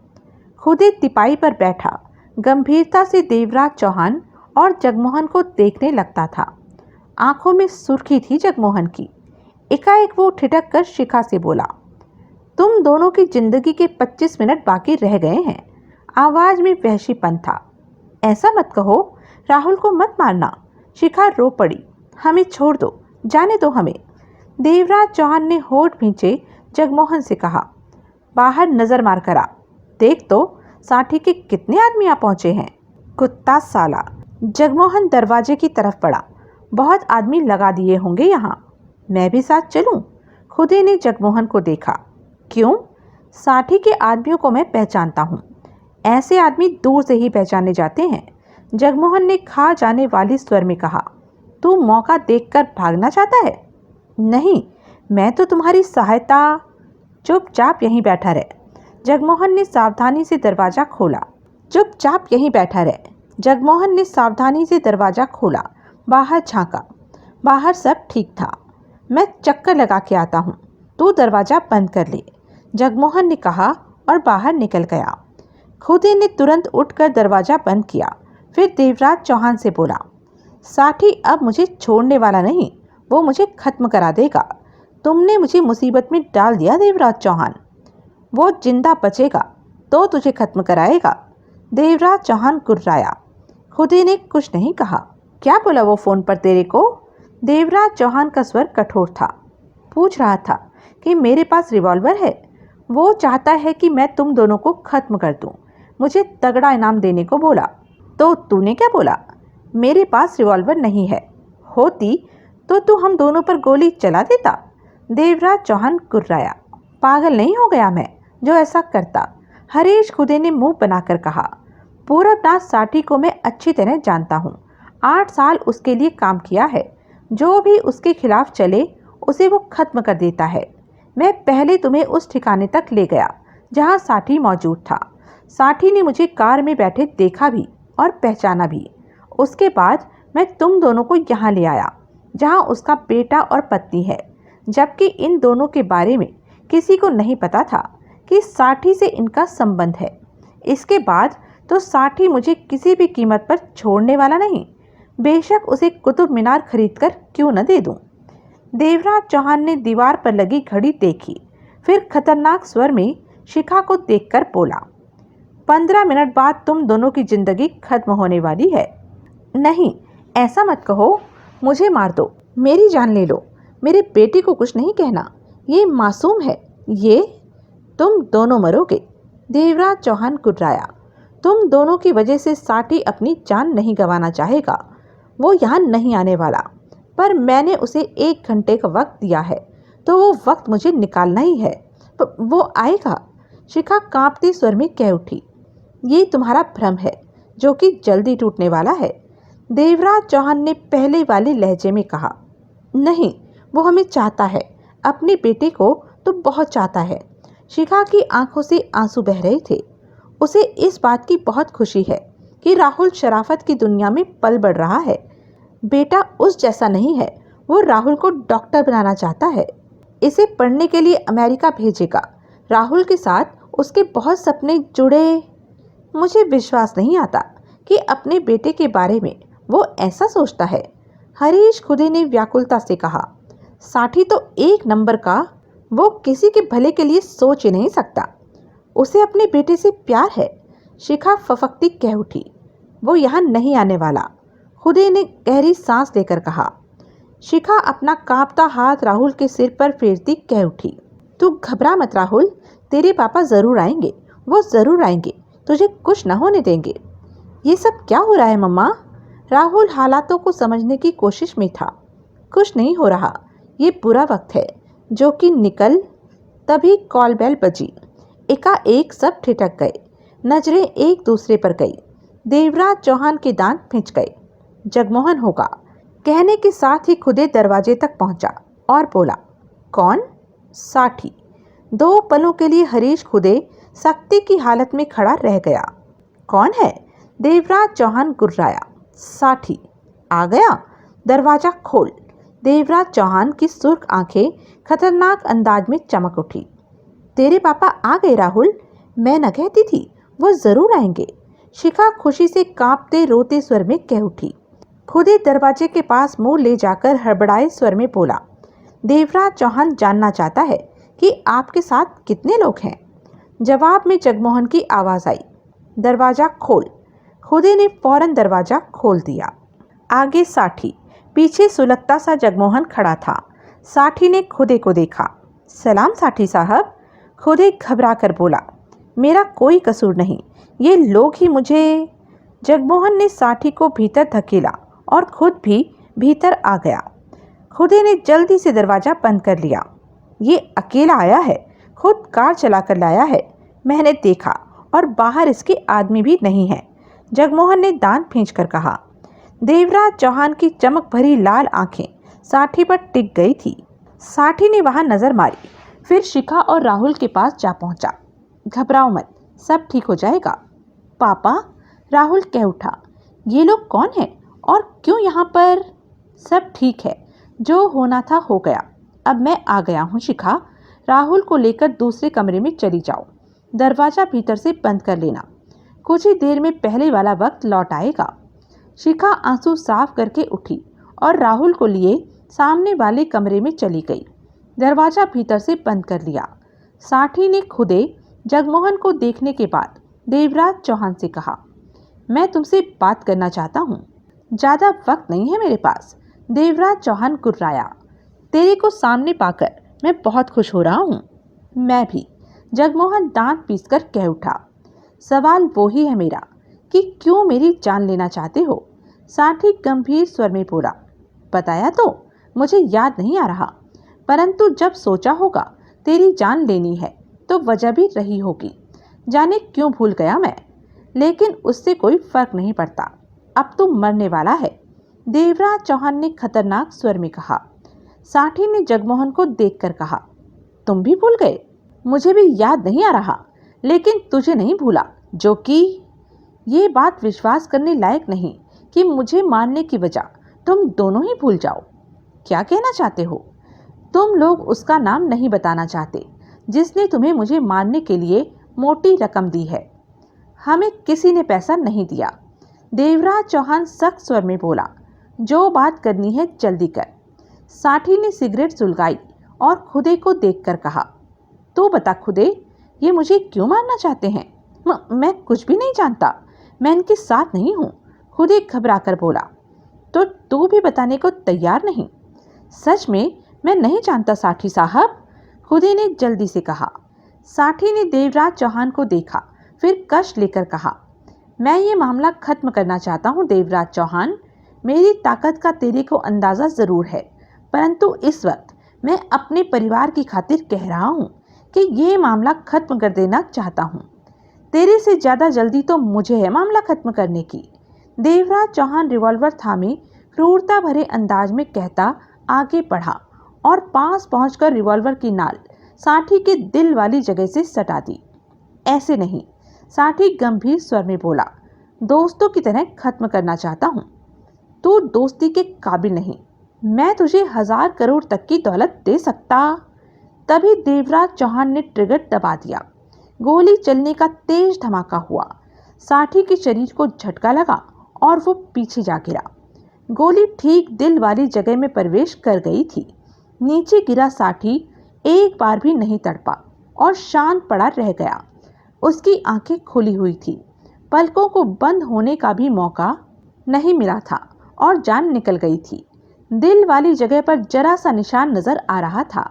खुदे तिपाई पर बैठा गंभीरता से देवराज चौहान और जगमोहन को देखने लगता था। आंखों में सुर्खी थी जगमोहन की। एकाएक वो ठिठक कर शिखा से बोला, तुम दोनों की जिंदगी के 25 मिनट बाकी रह गए हैं। आवाज में वहशीपन था। ऐसा मत कहो, राहुल को मत मारना। शिखा रो पड़ी। हमें छोड़ दो, जाने दो हमें। देवराज चौहान ने होठ भींचे जगमोहन से कहा, बाहर नजर मार कर आ, देख तो साठी के कितने आदमी आ पहुंचे हैं। कुत्ता साला। जगमोहन दरवाजे की तरफ बढ़ा। बहुत आदमी लगा दिए होंगे यहाँ। मैं भी साथ चलूं? खुदे ने जगमोहन को देखा। क्यों? साठी के आदमियों को मैं पहचानता हूँ। ऐसे आदमी दूर से ही पहचाने जाते हैं। जगमोहन ने खा जाने वाली स्वर में कहा। तू मौका देखकर भागना चाहता है? नहीं, मैं तो तुम्हारी सहायता। चुपचाप यहीं बैठा रहे। जगमोहन ने सावधानी से दरवाजा खोला। चुपचाप यहीं बैठा रहे। जगमोहन ने सावधानी से दरवाजा खोला। बाहर झांका। बाहर सब ठीक था। मैं चक्कर लगा के आता हूँ, तू दरवाजा बंद कर ले, जगमोहन ने कहा और बाहर निकल गया। खुदे ने तुरंत उठकर दरवाजा बंद किया। फिर देवराज चौहान से बोला, साठी अब मुझे छोड़ने वाला नहीं, वो मुझे खत्म करा देगा। तुमने मुझे मुसीबत में डाल दिया देवराज चौहान। वो जिंदा बचेगा तो तुझे खत्म कराएगा। देवराज चौहान गुर्राया। खुदे ने कुछ नहीं कहा। क्या बोला वो फ़ोन पर तेरे को? देवराज चौहान का स्वर कठोर था। पूछ रहा था कि मेरे पास रिवॉल्वर है। वो चाहता है कि मैं तुम दोनों को खत्म कर दूं। मुझे तगड़ा इनाम देने को बोला। तो तूने क्या बोला? मेरे पास रिवॉल्वर नहीं है। होती तो तू हम दोनों पर गोली चला देता। देवराज चौहान गुर्राया। पागल नहीं हो गया मैं जो ऐसा करता, हरीश खुदे ने मुंह बनाकर कहा। पूरबनाथ साठी को मैं अच्छी तरह जानता हूँ। 8 साल उसके लिए काम किया है। जो भी उसके खिलाफ चले उसे वो खत्म कर देता है। मैं पहले तुम्हें उस ठिकाने तक ले गया जहाँ साठी मौजूद था। साठी ने मुझे कार में बैठे देखा भी और पहचाना भी। उसके बाद मैं तुम दोनों को यहाँ ले आया जहाँ उसका बेटा और पत्नी है, जबकि इन दोनों के बारे में किसी को नहीं पता था कि साठी से इनका संबंध है। इसके बाद तो साठी मुझे किसी भी कीमत पर छोड़ने वाला नहीं, बेशक उसे कुतुब मीनार खरीदकर क्यों न दे दूं। देवराज चौहान ने दीवार पर लगी घड़ी देखी, फिर खतरनाक स्वर में शिखा को देखकर बोला, 15 मिनट बाद तुम दोनों की जिंदगी खत्म होने वाली है। नहीं, ऐसा मत कहो। मुझे मार दो, मेरी जान ले लो। मेरे बेटे को कुछ नहीं कहना, ये मासूम है। ये तुम दोनों मरोगे। देवराज चौहान गुर्राया। तुम दोनों की वजह से साठी अपनी जान नहीं गंवाना चाहेगा। वो यहाँ नहीं आने वाला, पर मैंने उसे 1 घंटे का वक्त दिया है, तो वो वक्त मुझे निकालना ही है। वो आएगा। शिखा कांपते स्वर में कह उठी। ये तुम्हारा भ्रम है जो कि जल्दी टूटने वाला है। देवराज चौहान ने पहले वाले लहजे में कहा। नहीं, वो हमें चाहता है। अपने बेटे को तो बहुत चाहता है। शिखा की आंखों से आंसू बह रहे थे। उसे इस बात की बहुत खुशी है कि राहुल शराफत की दुनिया में पल बढ़ रहा है। बेटा उस जैसा नहीं है। वो राहुल को डॉक्टर बनाना चाहता है, इसे पढ़ने के लिए अमेरिका भेजेगा। राहुल के साथ उसके बहुत सपने जुड़े। मुझे विश्वास नहीं आता कि अपने बेटे के बारे में वो ऐसा सोचता है, हरीश खुदे ने व्याकुलता से कहा। साठी तो एक नंबर का, वो किसी के भले के लिए सोच ही नहीं सकता। उसे अपने बेटे से प्यार है। शिखा फफकती कह उठी। वो यहाँ नहीं आने वाला, खुदे ने गहरी सांस लेकर कहा। शिखा अपना कांपता हाथ राहुल के सिर पर फेरती कह उठी। तू घबरा मत राहुल, तेरे पापा जरूर आएंगे, वो जरूर आएंगे, तुझे कुछ न होने देंगे। ये सब क्या हो रहा है मम्मा? राहुल हालातों को समझने की कोशिश में था। कुछ नहीं हो रहा, ये बुरा वक्त है। जो कि निकल। तभी कॉल बेल बजी। एकाएक सब ठिठक गए। नजरें एक दूसरे पर गई। देवराज चौहान के दांत खिंच गए। जगमोहन होगा, कहने के साथ ही खुदे दरवाजे तक पहुंचा और बोला, कौन? साठी। दो पलों के लिए हरीश खुदे सख्ती की हालत में खड़ा रह गया। कौन है? देवराज चौहान गुर्राया। साठी। आ गया? दरवाजा खोल। देवराज चौहान की सुर्ख आंखें खतरनाक अंदाज में चमक उठी। तेरे पापा आ गए राहुल, मैं न कहती थी वो जरूर आएंगे। शिखा खुशी से कांपते रोते स्वर में कह उठी। खुदे दरवाजे के पास मुंह ले जाकर हड़बड़ाए स्वर में बोला, देवराज चौहान जानना चाहता है कि आपके साथ कितने लोग हैं। जवाब में जगमोहन की आवाज आई, दरवाजा खोल। खुदे ने फौरन दरवाजा खोल दिया। आगे साठी, पीछे सुलगता सा जगमोहन खड़ा था। साठी ने खुदे को देखा। सलाम साठी साहब। खुदे घबरा कर बोला, मेरा कोई कसूर नहीं, ये लोग ही मुझे। जगमोहन ने साठी को भीतर धकेला और खुद भी भीतर आ गया। खुदे ने जल्दी से दरवाज़ा बंद कर लिया। ये अकेला आया है, खुद कार चलाकर लाया है, मैंने देखा, और बाहर इसके आदमी भी नहीं है। जगमोहन ने दांत खींचकर कहा। देवराज चौहान की चमक भरी लाल आंखें साठी पर टिक गई थी। साठी ने वहां नजर मारी, फिर शिखा और राहुल के पास जा पहुंचा। घबराओ मत, सब ठीक हो जाएगा। पापा, राहुल कह उठा, ये लोग कौन हैं और क्यों यहाँ पर? सब ठीक है, जो होना था हो गया। अब मैं आ गया हूँ शिखा, राहुल को लेकर दूसरे कमरे में चली जाओ। दरवाज़ा भीतर से बंद कर लेना, कुछ ही देर में पहले वाला वक्त लौट आएगा। शिखा आंसू साफ करके उठी और राहुल को लिए सामने वाले कमरे में चली गई। दरवाज़ा भीतर से बंद कर लिया। साठी ने खुदे जगमोहन को देखने के बाद देवराज चौहान से कहा, मैं तुमसे बात करना चाहता हूँ। ज़्यादा वक्त नहीं है मेरे पास। देवराज चौहान गुर्राया। तेरे को सामने पाकर मैं बहुत खुश हो रहा हूँ। मैं भी। जगमोहन दांत पीसकर कह उठा। सवाल वो ही है मेरा कि क्यों मेरी जान लेना चाहते हो? साठी गंभीर स्वर में बोला। बताया तो, मुझे याद नहीं आ रहा, परंतु जब सोचा होगा तेरी जान लेनी है तो वजह भी रही होगी। जाने क्यों भूल गया मैं, लेकिन उससे कोई फर्क नहीं पड़ता। अब तू मरने वाला है, देवराज चौहान ने खतरनाक स्वर में कहा। साठी ने जगमोहन को देखकर कहा, तुम भी भूल गए? मुझे भी याद नहीं आ रहा, लेकिन तुझे नहीं भूला, जो कि ये बात विश्वास करने लायक नहीं कि मुझे मारने की वजह तुम दोनों ही भूल जाओ। क्या कहना चाहते हो? तुम लोग उसका नाम नहीं बताना चाहते जिसने तुम्हें मुझे मारने के लिए मोटी रकम दी है। हमें किसी ने पैसा नहीं दिया। देवराज चौहान सख्त स्वर में बोला। जो बात करनी है जल्दी कर। साठी ने सिगरेट सुलगाई और खुदे को देखकर कहा, तो बता खुदे, ये मुझे क्यों मारना चाहते हैं? मैं कुछ भी नहीं जानता, मैं इनके साथ नहीं हूँ। खुदे घबरा कर बोला। तो तू भी बताने को तैयार नहीं? सच में मैं नहीं जानता साठी साहब, खुदे ने जल्दी से कहा। साठी ने देवराज चौहान को देखा, फिर कश लेकर कहा, मैं ये मामला खत्म करना चाहता हूँ देवराज चौहान। मेरी ताकत का तेरे को अंदाज़ा ज़रूर है, परंतु इस वक्त मैं अपने परिवार की खातिर कह रहा हूँ कि ये मामला खत्म कर देना चाहता हूँ। तेरे से ज़्यादा जल्दी तो मुझे है मामला खत्म करने की। देवराज चौहान रिवॉल्वर थामे क्रूरता भरे अंदाज में कहता आगे बढ़ा और पास पहुंचकर रिवॉल्वर की नाल साठी के दिल वाली जगह से सटा दी। ऐसे नहीं, साठी गंभीर स्वर में बोला, दोस्तों की तरह खत्म करना चाहता हूं। तू दोस्ती के काबिल नहीं, मैं तुझे 1000 करोड़ तक की दौलत दे सकता। तभी देवराज चौहान ने ट्रिगर दबा दिया। गोली चलने का तेज धमाका हुआ। साठी के शरीर को झटका लगा और वो पीछे जा गिरा। गोली ठीक दिल वाली जगह में प्रवेश कर गई थी। नीचे गिरा साठी एक बार भी नहीं तड़पा और शांत पड़ा रह गया। उसकी आंखें खुली हुई थी, पलकों को बंद होने का भी मौका नहीं मिला था और जान निकल गई थी। दिल वाली जगह पर जरा सा निशान नजर आ रहा था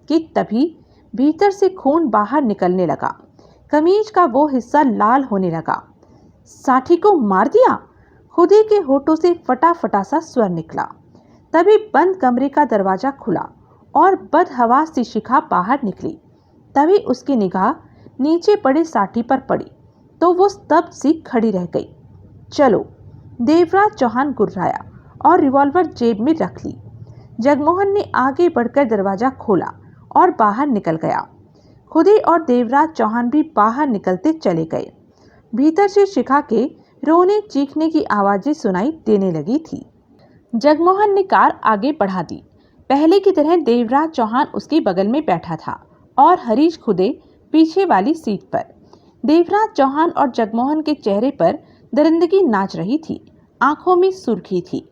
कि तभी भीतर से खून बाहर निकलने लगा। कमीज का वो हिस्सा लाल होने लगा। साठी को मार दिया, खुदी के होठों से फटा फटा सा स्वर निकला। तभी बंद कमरे का दरवाजा खुला और बदहवास सी शिखा बाहर निकली। तभी उसकी निगाह नीचे पड़े साठी पर पड़ी तो वो स्तब्ध सी खड़ी रह गई। चलो, देवराज चौहान गुर्राया और रिवॉल्वर जेब में रख ली। जगमोहन ने आगे बढ़कर दरवाजा खोला और बाहर निकल गया। खुदी और देवराज चौहान भी बाहर निकलते चले गए। भीतर से शिखा के रोने चीखने की आवाजें सुनाई देने लगी थी। जगमोहन ने कार आगे बढ़ा दी। पहले की तरह देवराज चौहान उसके बगल में बैठा था और हरीश खुदे पीछे वाली सीट पर। देवराज चौहान और जगमोहन के चेहरे पर दरिंदगी नाच रही थी, आंखों में सुर्खी थी।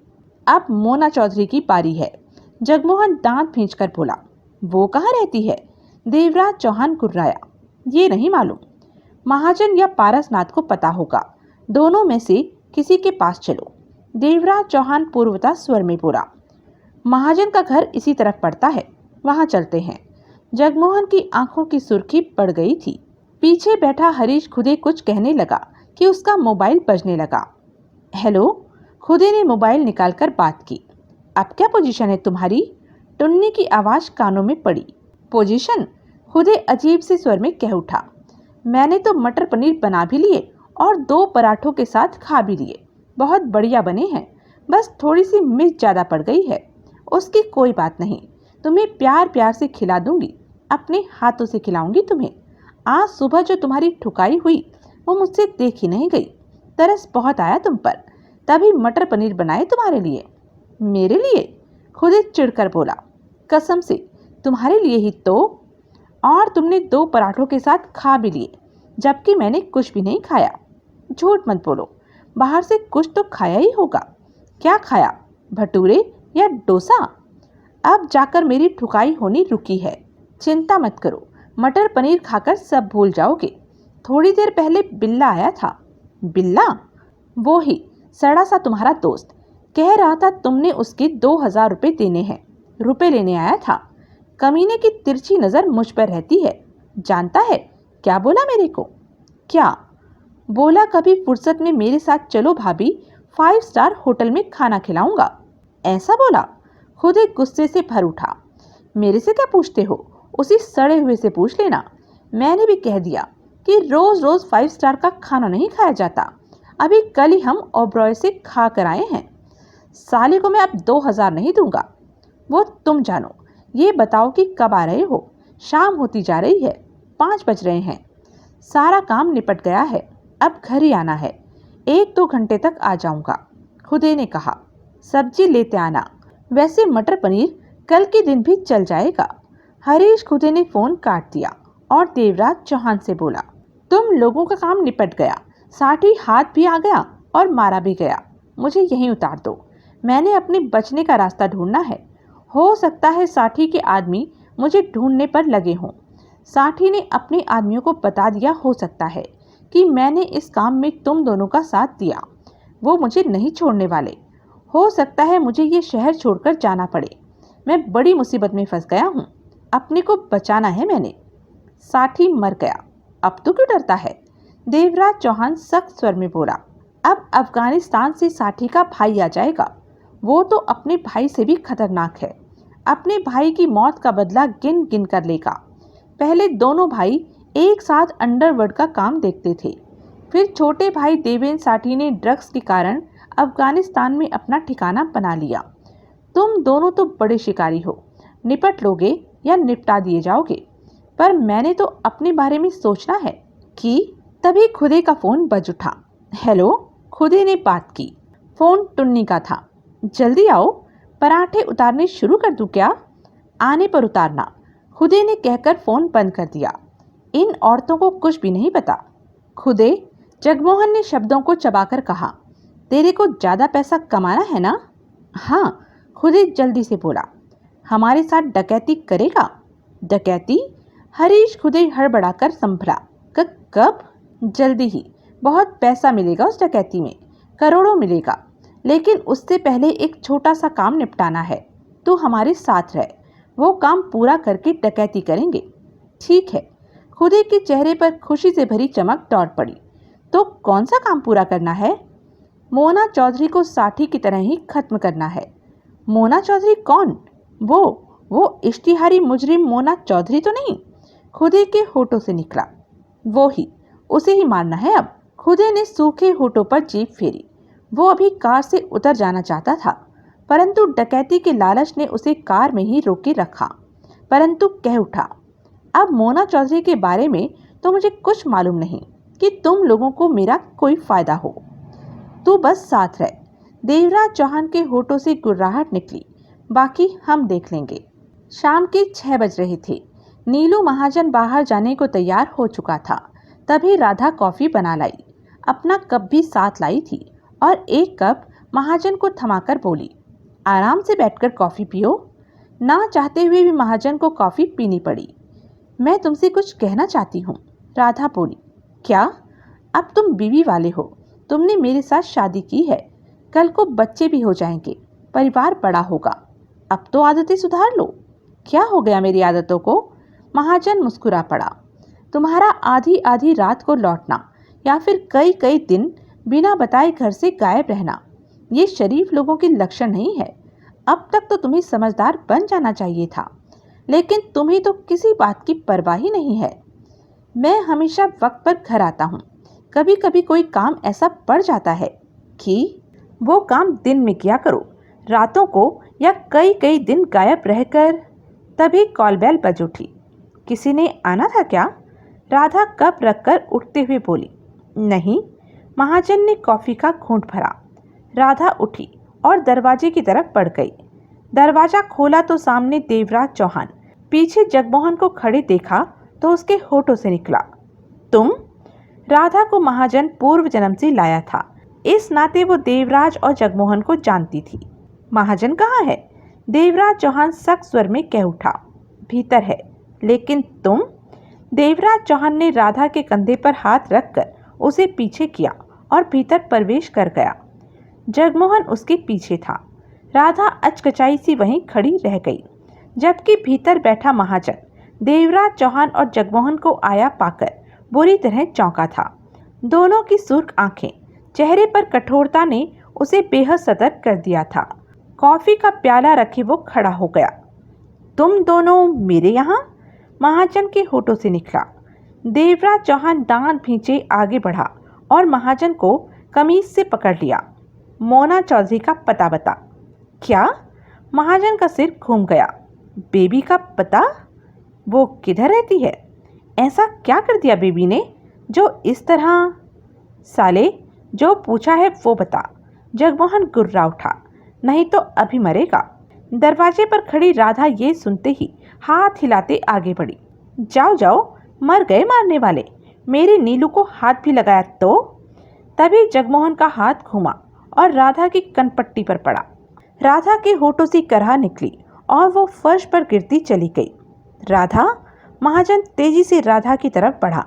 अब मोना चौधरी की पारी है। जगमोहन दांत भींचकर बोला, वो कहाँ रहती है? देवराज चौहान गुर्राया, ये नहीं मालूम। महाजन या पारसनाथ को पता होगा, दोनों में से किसी के पास चलो। देवराज चौहान पूर्वता स्वर में बोला, महाजन का घर इसी तरफ पड़ता है, वहां चलते हैं। जगमोहन की आंखों की सुर्खी बढ़ गई थी। पीछे बैठा हरीश खुदे कुछ कहने लगा कि उसका मोबाइल बजने लगा। हेलो, खुदे ने मोबाइल निकालकर बात की। अब क्या पोजीशन है तुम्हारी? टुन्नी की आवाज कानों में पड़ी। पोजीशन? खुदे अजीब से स्वर में कह उठा, मैंने तो मटर पनीर बना भी लिए और 2 पराठों के साथ खा भी लिए। बहुत बढ़िया बने हैं, बस थोड़ी सी मिर्च ज़्यादा पड़ गई है। उसकी कोई बात नहीं, तुम्हें प्यार प्यार से खिला दूंगी, अपने हाथों से खिलाऊंगी तुम्हें। आज सुबह जो तुम्हारी ठुकाई हुई वो मुझसे देखी नहीं गई। तरस बहुत आया तुम पर, तभी मटर पनीर बनाए तुम्हारे लिए। मेरे लिए? खुदे चिढ़कर बोला, कसम से तुम्हारे लिए ही तो। और तुमने 2 पराठों के साथ खा भी लिए, जबकि मैंने कुछ भी नहीं खाया। झूठ मत बोलो, बाहर से कुछ तो खाया ही होगा। क्या खाया? भटूरे या डोसा? अब जाकर मेरी ठुकाई होनी रुकी है। चिंता मत करो, मटर पनीर खाकर सब भूल जाओगे। थोड़ी देर पहले बिल्ला आया था। बिल्ला? वो ही सड़ा सा तुम्हारा दोस्त, कह रहा था तुमने उसके 2000 रुपये देने हैं। रुपए लेने आया था। कमीने की तिरछी नज़र मुझ पर रहती है। जानता है क्या बोला मेरे को? क्या बोला? कभी फुर्सत में मेरे साथ चलो भाभी, 5 स्टार होटल में खाना खिलाऊंगा। ऐसा बोला? खुद एक गुस्से से भर उठा। मेरे से क्या पूछते हो? उसी सड़े हुए से पूछ लेना। मैंने भी कह दिया कि रोज रोज 5 स्टार का खाना नहीं खाया जाता। अभी कल ही हम ओबरॉय से खा कर आए हैं। साले को मैं अब 2000 नहीं दूंगा। वो तुम जानो। ये बताओ कि कब आ रहे हो? शाम होती जा रही है, 5 बज रहे हैं। सारा काम निपट गया है, अब घर ही आना है। 1-2 घंटे तक आ जाऊंगा। खुदे ने कहा, सब्जी लेते आना, वैसे मटर पनीर कल के दिन भी चल जाएगा। हरीश खुदे ने फोन काट दिया और देवराज चौहान से बोला, तुम लोगों का काम निपट गया, साठी हाथ भी आ गया और मारा भी गया। मुझे यहीं उतार दो, मैंने अपने बचने का रास्ता ढूंढना है। हो सकता है साठी के आदमी मुझे ढूंढने पर लगे हों। साठी ने अपने आदमियों को बता दिया हो सकता है कि मैंने इस काम में तुम दोनों का साथ दिया। वो मुझे नहीं छोड़ने वाले। हो सकता है मुझे ये शहर छोड़कर जाना पड़े। मैं बड़ी मुसीबत में फंस गया हूँ, अपने को बचाना है मैंने। साठी मर गया, अब तो क्यों डरता है? देवराज चौहान सख्त स्वर में बोला, अब अफगानिस्तान से साठी का भाई आ जाएगा। वो तो अपने भाई से भी खतरनाक है। अपने भाई की मौत का बदला गिन गिन कर लेगा। पहले दोनों भाई एक साथ अंडरवर्ल्ड का काम देखते थे। फिर छोटे भाई देवेंद्र साठी ने ड्रग्स के कारण अफगानिस्तान में अपना ठिकाना बना लिया। तुम दोनों तो बड़े शिकारी हो, निपट लोगे या निपटा दिए जाओगे, पर मैंने तो अपने बारे में सोचना है कि तभी खुदे का फोन बज उठा। हेलो, खुदे ने बात की। फोन टुन्नी का था। जल्दी आओ, पराठे उतारने शुरू कर दूं क्या? आने पर उतारना, खुदे ने कहकर फोन बंद कर दिया। इन औरतों को कुछ भी नहीं पता। खुदे, जगमोहन ने शब्दों को चबाकर कहा, तेरे को ज्यादा पैसा कमाना है ना? हाँ, खुदे जल्दी से बोला। हमारे साथ डकैती करेगा? डकैती? हरीश खुदे हड़बड़ाकर संभला। कब? जल्दी ही। बहुत पैसा मिलेगा उस डकैती में, करोड़ों मिलेगा, लेकिन उससे पहले एक छोटा सा काम निपटाना है। तू हमारे साथ रह, वो काम पूरा करके डकैती करेंगे। ठीक है। खुदे के चेहरे पर खुशी से भरी चमक दौड़ पड़ी। तो कौन सा काम पूरा करना है? मोना चौधरी को साठी की तरह ही खत्म करना है। मोना चौधरी कौन? वो इश्तिहारी मुजरिम मोना चौधरी तो नहीं? खुदे के होठों से निकला। वो ही, उसे ही मारना है अब। खुदे ने सूखे होठों पर जीभ फेरी। वो अभी कार से उतर जाना चाहता था, परंतु डकैती के लालच ने उसे कार में ही रोके रखा। परंतु कह उठा, अब मोना चौधरी के बारे में तो मुझे कुछ मालूम नहीं कि तुम लोगों को मेरा कोई फायदा हो। तू बस साथ रह। देवराज चौहान के होठों से गुर्राहट निकली। बाकी हम देख लेंगे। शाम के 6 बज रहे थे। नीलू महाजन बाहर जाने को तैयार हो चुका था। तभी राधा कॉफी बना लाई। अपना कप भी साथ लाई थी और एक कप महाजन को थमाकर बोली, आराम से बैठकर कॉफी पियो। ना चाहते हुए भी महाजन को कॉफी पीनी पड़ी। मैं तुमसे कुछ कहना चाहती हूँ, राधा बोली। क्या? अब तुम बीवी वाले हो, तुमने मेरे साथ शादी की है, कल को बच्चे भी हो जाएंगे, परिवार बड़ा होगा। अब तो आदतें सुधार लो। क्या हो गया मेरी आदतों को? महाजन मुस्कुरा पड़ा। तुम्हारा आधी आधी रात को लौटना या फिर कई कई दिन बिना बताए घर से गायब रहना, ये शरीफ लोगों के लक्षण नहीं है। अब तक तो तुम्हें समझदार बन जाना चाहिए था, लेकिन तुम्हें तो किसी बात की परवाह ही नहीं है। मैं हमेशा वक्त पर घर आता हूँ। कभी कभी कोई काम ऐसा पड़ जाता है कि वो काम दिन में किया करो, रातों को या कई कई दिन गायब रहकर। तभी कॉल बेल बज उठी। किसी ने आना था क्या? राधा कप रखकर उठते हुए बोली। नहीं। महाजन ने कॉफी का घूंट भरा। राधा उठी और दरवाजे की तरफ बढ़ गई। दरवाजा खोला तो सामने देवराज चौहान। पीछे जगमोहन को खड़े देखा तो उसके होठों से निकला, तुम? राधा को महाजन पूर्व जन्म से लाया था, इस नाते वो देवराज और जगमोहन को जानती थी। महाजन कहाँ है? देवराज चौहान सख्त स्वर में कह उठा। भीतर है। लेकिन तुम? देवराज चौहान ने राधा के कंधे पर हाथ रखकर उसे पीछे किया और भीतर प्रवेश कर गया। जगमोहन उसके पीछे था। राधा अचकचाई सी वहीं खड़ी रह गई, जबकि भीतर बैठा महाजन देवराज चौहान और जगमोहन को आया पाकर बुरी तरह चौंका था। दोनों की सुर्ख आंखें, चेहरे पर कठोरता ने उसे बेहद सतर्क कर दिया था। कॉफी का प्याला रखे वो खड़ा हो गया। तुम दोनों मेरे यहाँ? महाजन के होठों से निकला। देवराज चौहान दांत भींचे आगे बढ़ा और महाजन को कमीज से पकड़ लिया। मोना चौधरी का पता बता। क्या? महाजन का सिर घूम गया। बेबी का पता? वो किधर रहती है? ऐसा क्या कर दिया बेबी ने जो इस तरह? साले, जो पूछा है वो बता। जगमोहन गुर्रा उठा। नहीं तो अभी मरेगा। दरवाजे पर खड़ी राधा ये सुनते ही हाथ हिलाते आगे बढ़ी। जाओ जाओ, मर गए मारने वाले, मेरे नीलू को हाथ भी लगाया तो? तभी जगमोहन का हाथ घूमा और राधा की कनपट्टी पर पड़ा। राधा के होठों से करहा निकली और वो फर्श पर गिरती चली गई। राधा! महाजन तेजी से राधा की तरफ बढ़ा,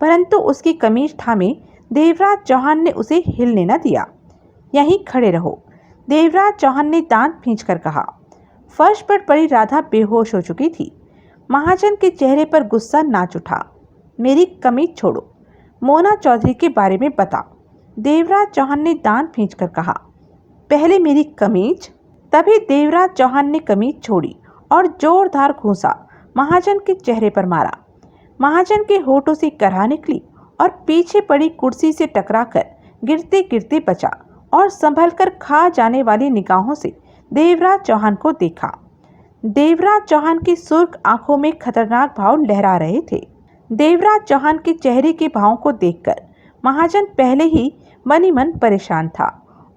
परंतु उसकी कमीज थामे देवराज चौहान ने उसे हिलने न दिया। यहीं खड़े रहो, देवराज चौहान ने दांत भींचकर कहा। फर्श पर पड़ी राधा बेहोश हो चुकी थी। महाजन के चेहरे पर गुस्सा नाच उठा। मेरी कमीज छोड़ो, मोना चौधरी के बारे में बता। देवराज चौहान ने दांत भींचकर कहा। पहले मेरी कमीज? तभी देवराज चौहान ने कमीज छोड़ी और जोरदार घूंसा महाजन के चेहरे पर मारा। महाजन के होठों से करहा निकली और पीछे पड़ी कुर्सी से टकराकर गिरते गिरते बचा और संभलकर खा जाने वाली निगाहों से देवराज चौहान को देखा। देवराज चौहान की सुर्ख आंखों में खतरनाक भाव लहरा रहे थे। देवराज चौहान के चेहरे के भावों को देखकर महाजन पहले ही मन ही मन परेशान था।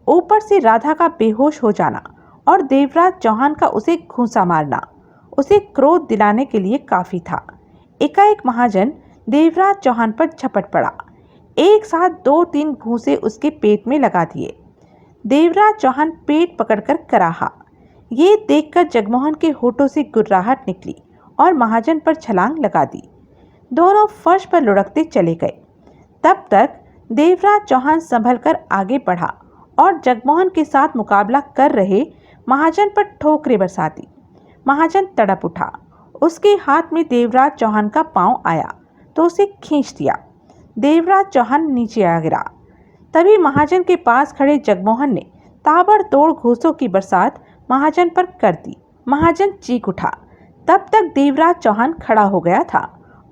ऊपर से राधा का बेहोश हो जाना और देवराज चौहान का उसे घूंसा मारना उसे क्रोध दिलाने के लिए काफी था। एकाएक महाजन देवराज चौहान पर झपट पड़ा। एक साथ 2-3 घूंसे उसके पेट में लगा दिए। देवराज चौहान पेट पकड़कर कराहा। ये देखकर जगमोहन के होठों से गुर्राहट निकली और महाजन पर छलांग लगा दी। दोनों फर्श पर लुढ़कते चले गए। तब तक देवराज चौहान संभलकर आगे बढ़ा और जगमोहन के साथ मुकाबला कर रहे महाजन पर ठोकरें बरसा दी। महाजन तड़प उठा। उसके हाथ में देवराज चौहान का पांव आया तो उसे खींच दिया। देवराज चौहान नीचे आ गिरा। तभी महाजन के पास खड़े जगमोहन ने ताबड़तोड़ घूंसों की बरसात महाजन पर कर दी। महाजन चीख उठा। तब तक देवराज चौहान खड़ा हो गया था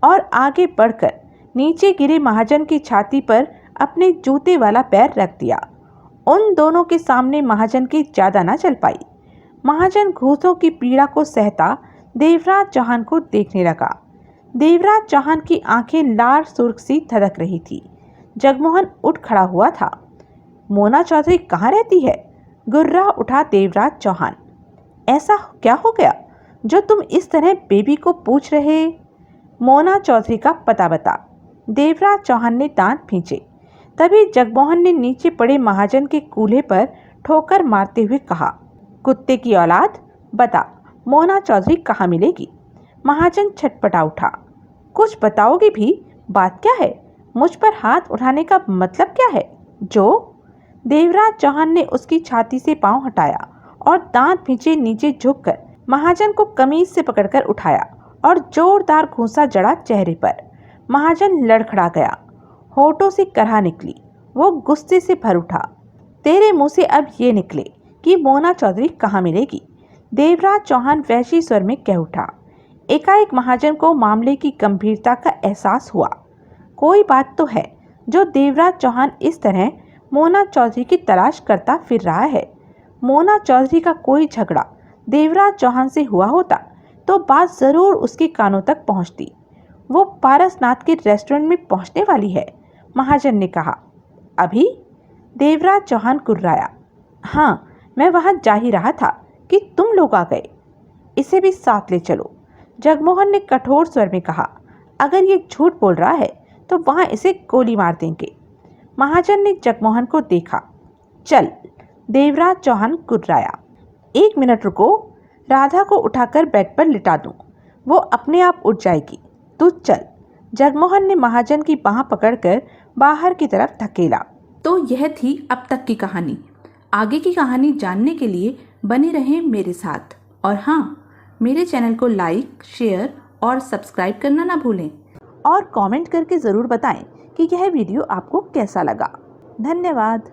और आगे बढ़कर नीचे गिरे महाजन की छाती पर अपने जूते वाला पैर रख दिया। उन दोनों के सामने महाजन की ज्यादा न चल पाई। महाजन घूंसों की पीड़ा को सहता देवराज चौहान को देखने लगा। देवराज चौहान की आंखें लाल सुर्ख सी धधक रही थी। जगमोहन उठ खड़ा हुआ था। मोना चौधरी कहाँ रहती है? गुर्रा उठा देवराज चौहान। ऐसा क्या हो गया जो तुम इस तरह बेबी को पूछ रहे? मोना चौधरी का पता बता। देवराज चौहान ने दांत खींचे। तभी जगमोहन ने नीचे पड़े महाजन के कूल्हे पर ठोकर मारते हुए कहा, कुत्ते की औलाद, बता मोना चौधरी कहाँ मिलेगी? महाजन छटपटा उठा। कुछ बताओगे भी? बात क्या है? मुझ पर हाथ उठाने का मतलब क्या है? जो देवराज चौहान ने उसकी छाती से पांव हटाया और दांत भींचे नीचे झुककर महाजन को कमीज से पकड़कर उठाया और जोरदार घूंसा जड़ा चेहरे पर। महाजन लड़खड़ा गया। होठों से करहा निकली। वो गुस्से से भर उठा। तेरे मुंह से अब ये निकले कि मोना चौधरी कहाँ मिलेगी? देवराज चौहान वैशी स्वर में कह उठा। एकाएक महाजन को मामले की गंभीरता का एहसास हुआ। कोई बात तो है जो देवराज चौहान इस तरह मोना चौधरी की तलाश करता फिर रहा है। मोना चौधरी का कोई झगड़ा देवराज चौहान से हुआ होता तो बात जरूर उसके कानों तक पहुंचती। वो पारसनाथ के रेस्टोरेंट में पहुंचने वाली है, महाजन ने कहा। अभी? देवराज चौहान कुर्राया। हाँ, मैं वहां जा ही रहा था कि तुम लोग आ गए। इसे भी साथ ले चलो, जगमोहन ने कठोर स्वर में कहा। अगर ये झूठ बोल रहा है तो वहां इसे गोली मार देंगे। महाजन ने जगमोहन को देखा। चल, देवराज चौहान कुर्राया। 1 मिनट रुको, राधा को उठाकर बेड पर लिटा दूं, वो अपने आप उठ जाएगी। तू चल। जगमोहन ने महाजन की बाह पकड़कर बाहर की तरफ धकेला। तो यह थी अब तक की कहानी। आगे की कहानी जानने के लिए बने रहें मेरे साथ। और हाँ, मेरे चैनल को लाइक, शेयर और सब्सक्राइब करना ना भूलें। और कमेंट करके ज़रूर बताएं कि यह वीडियो आपको कैसा लगा। धन्यवाद।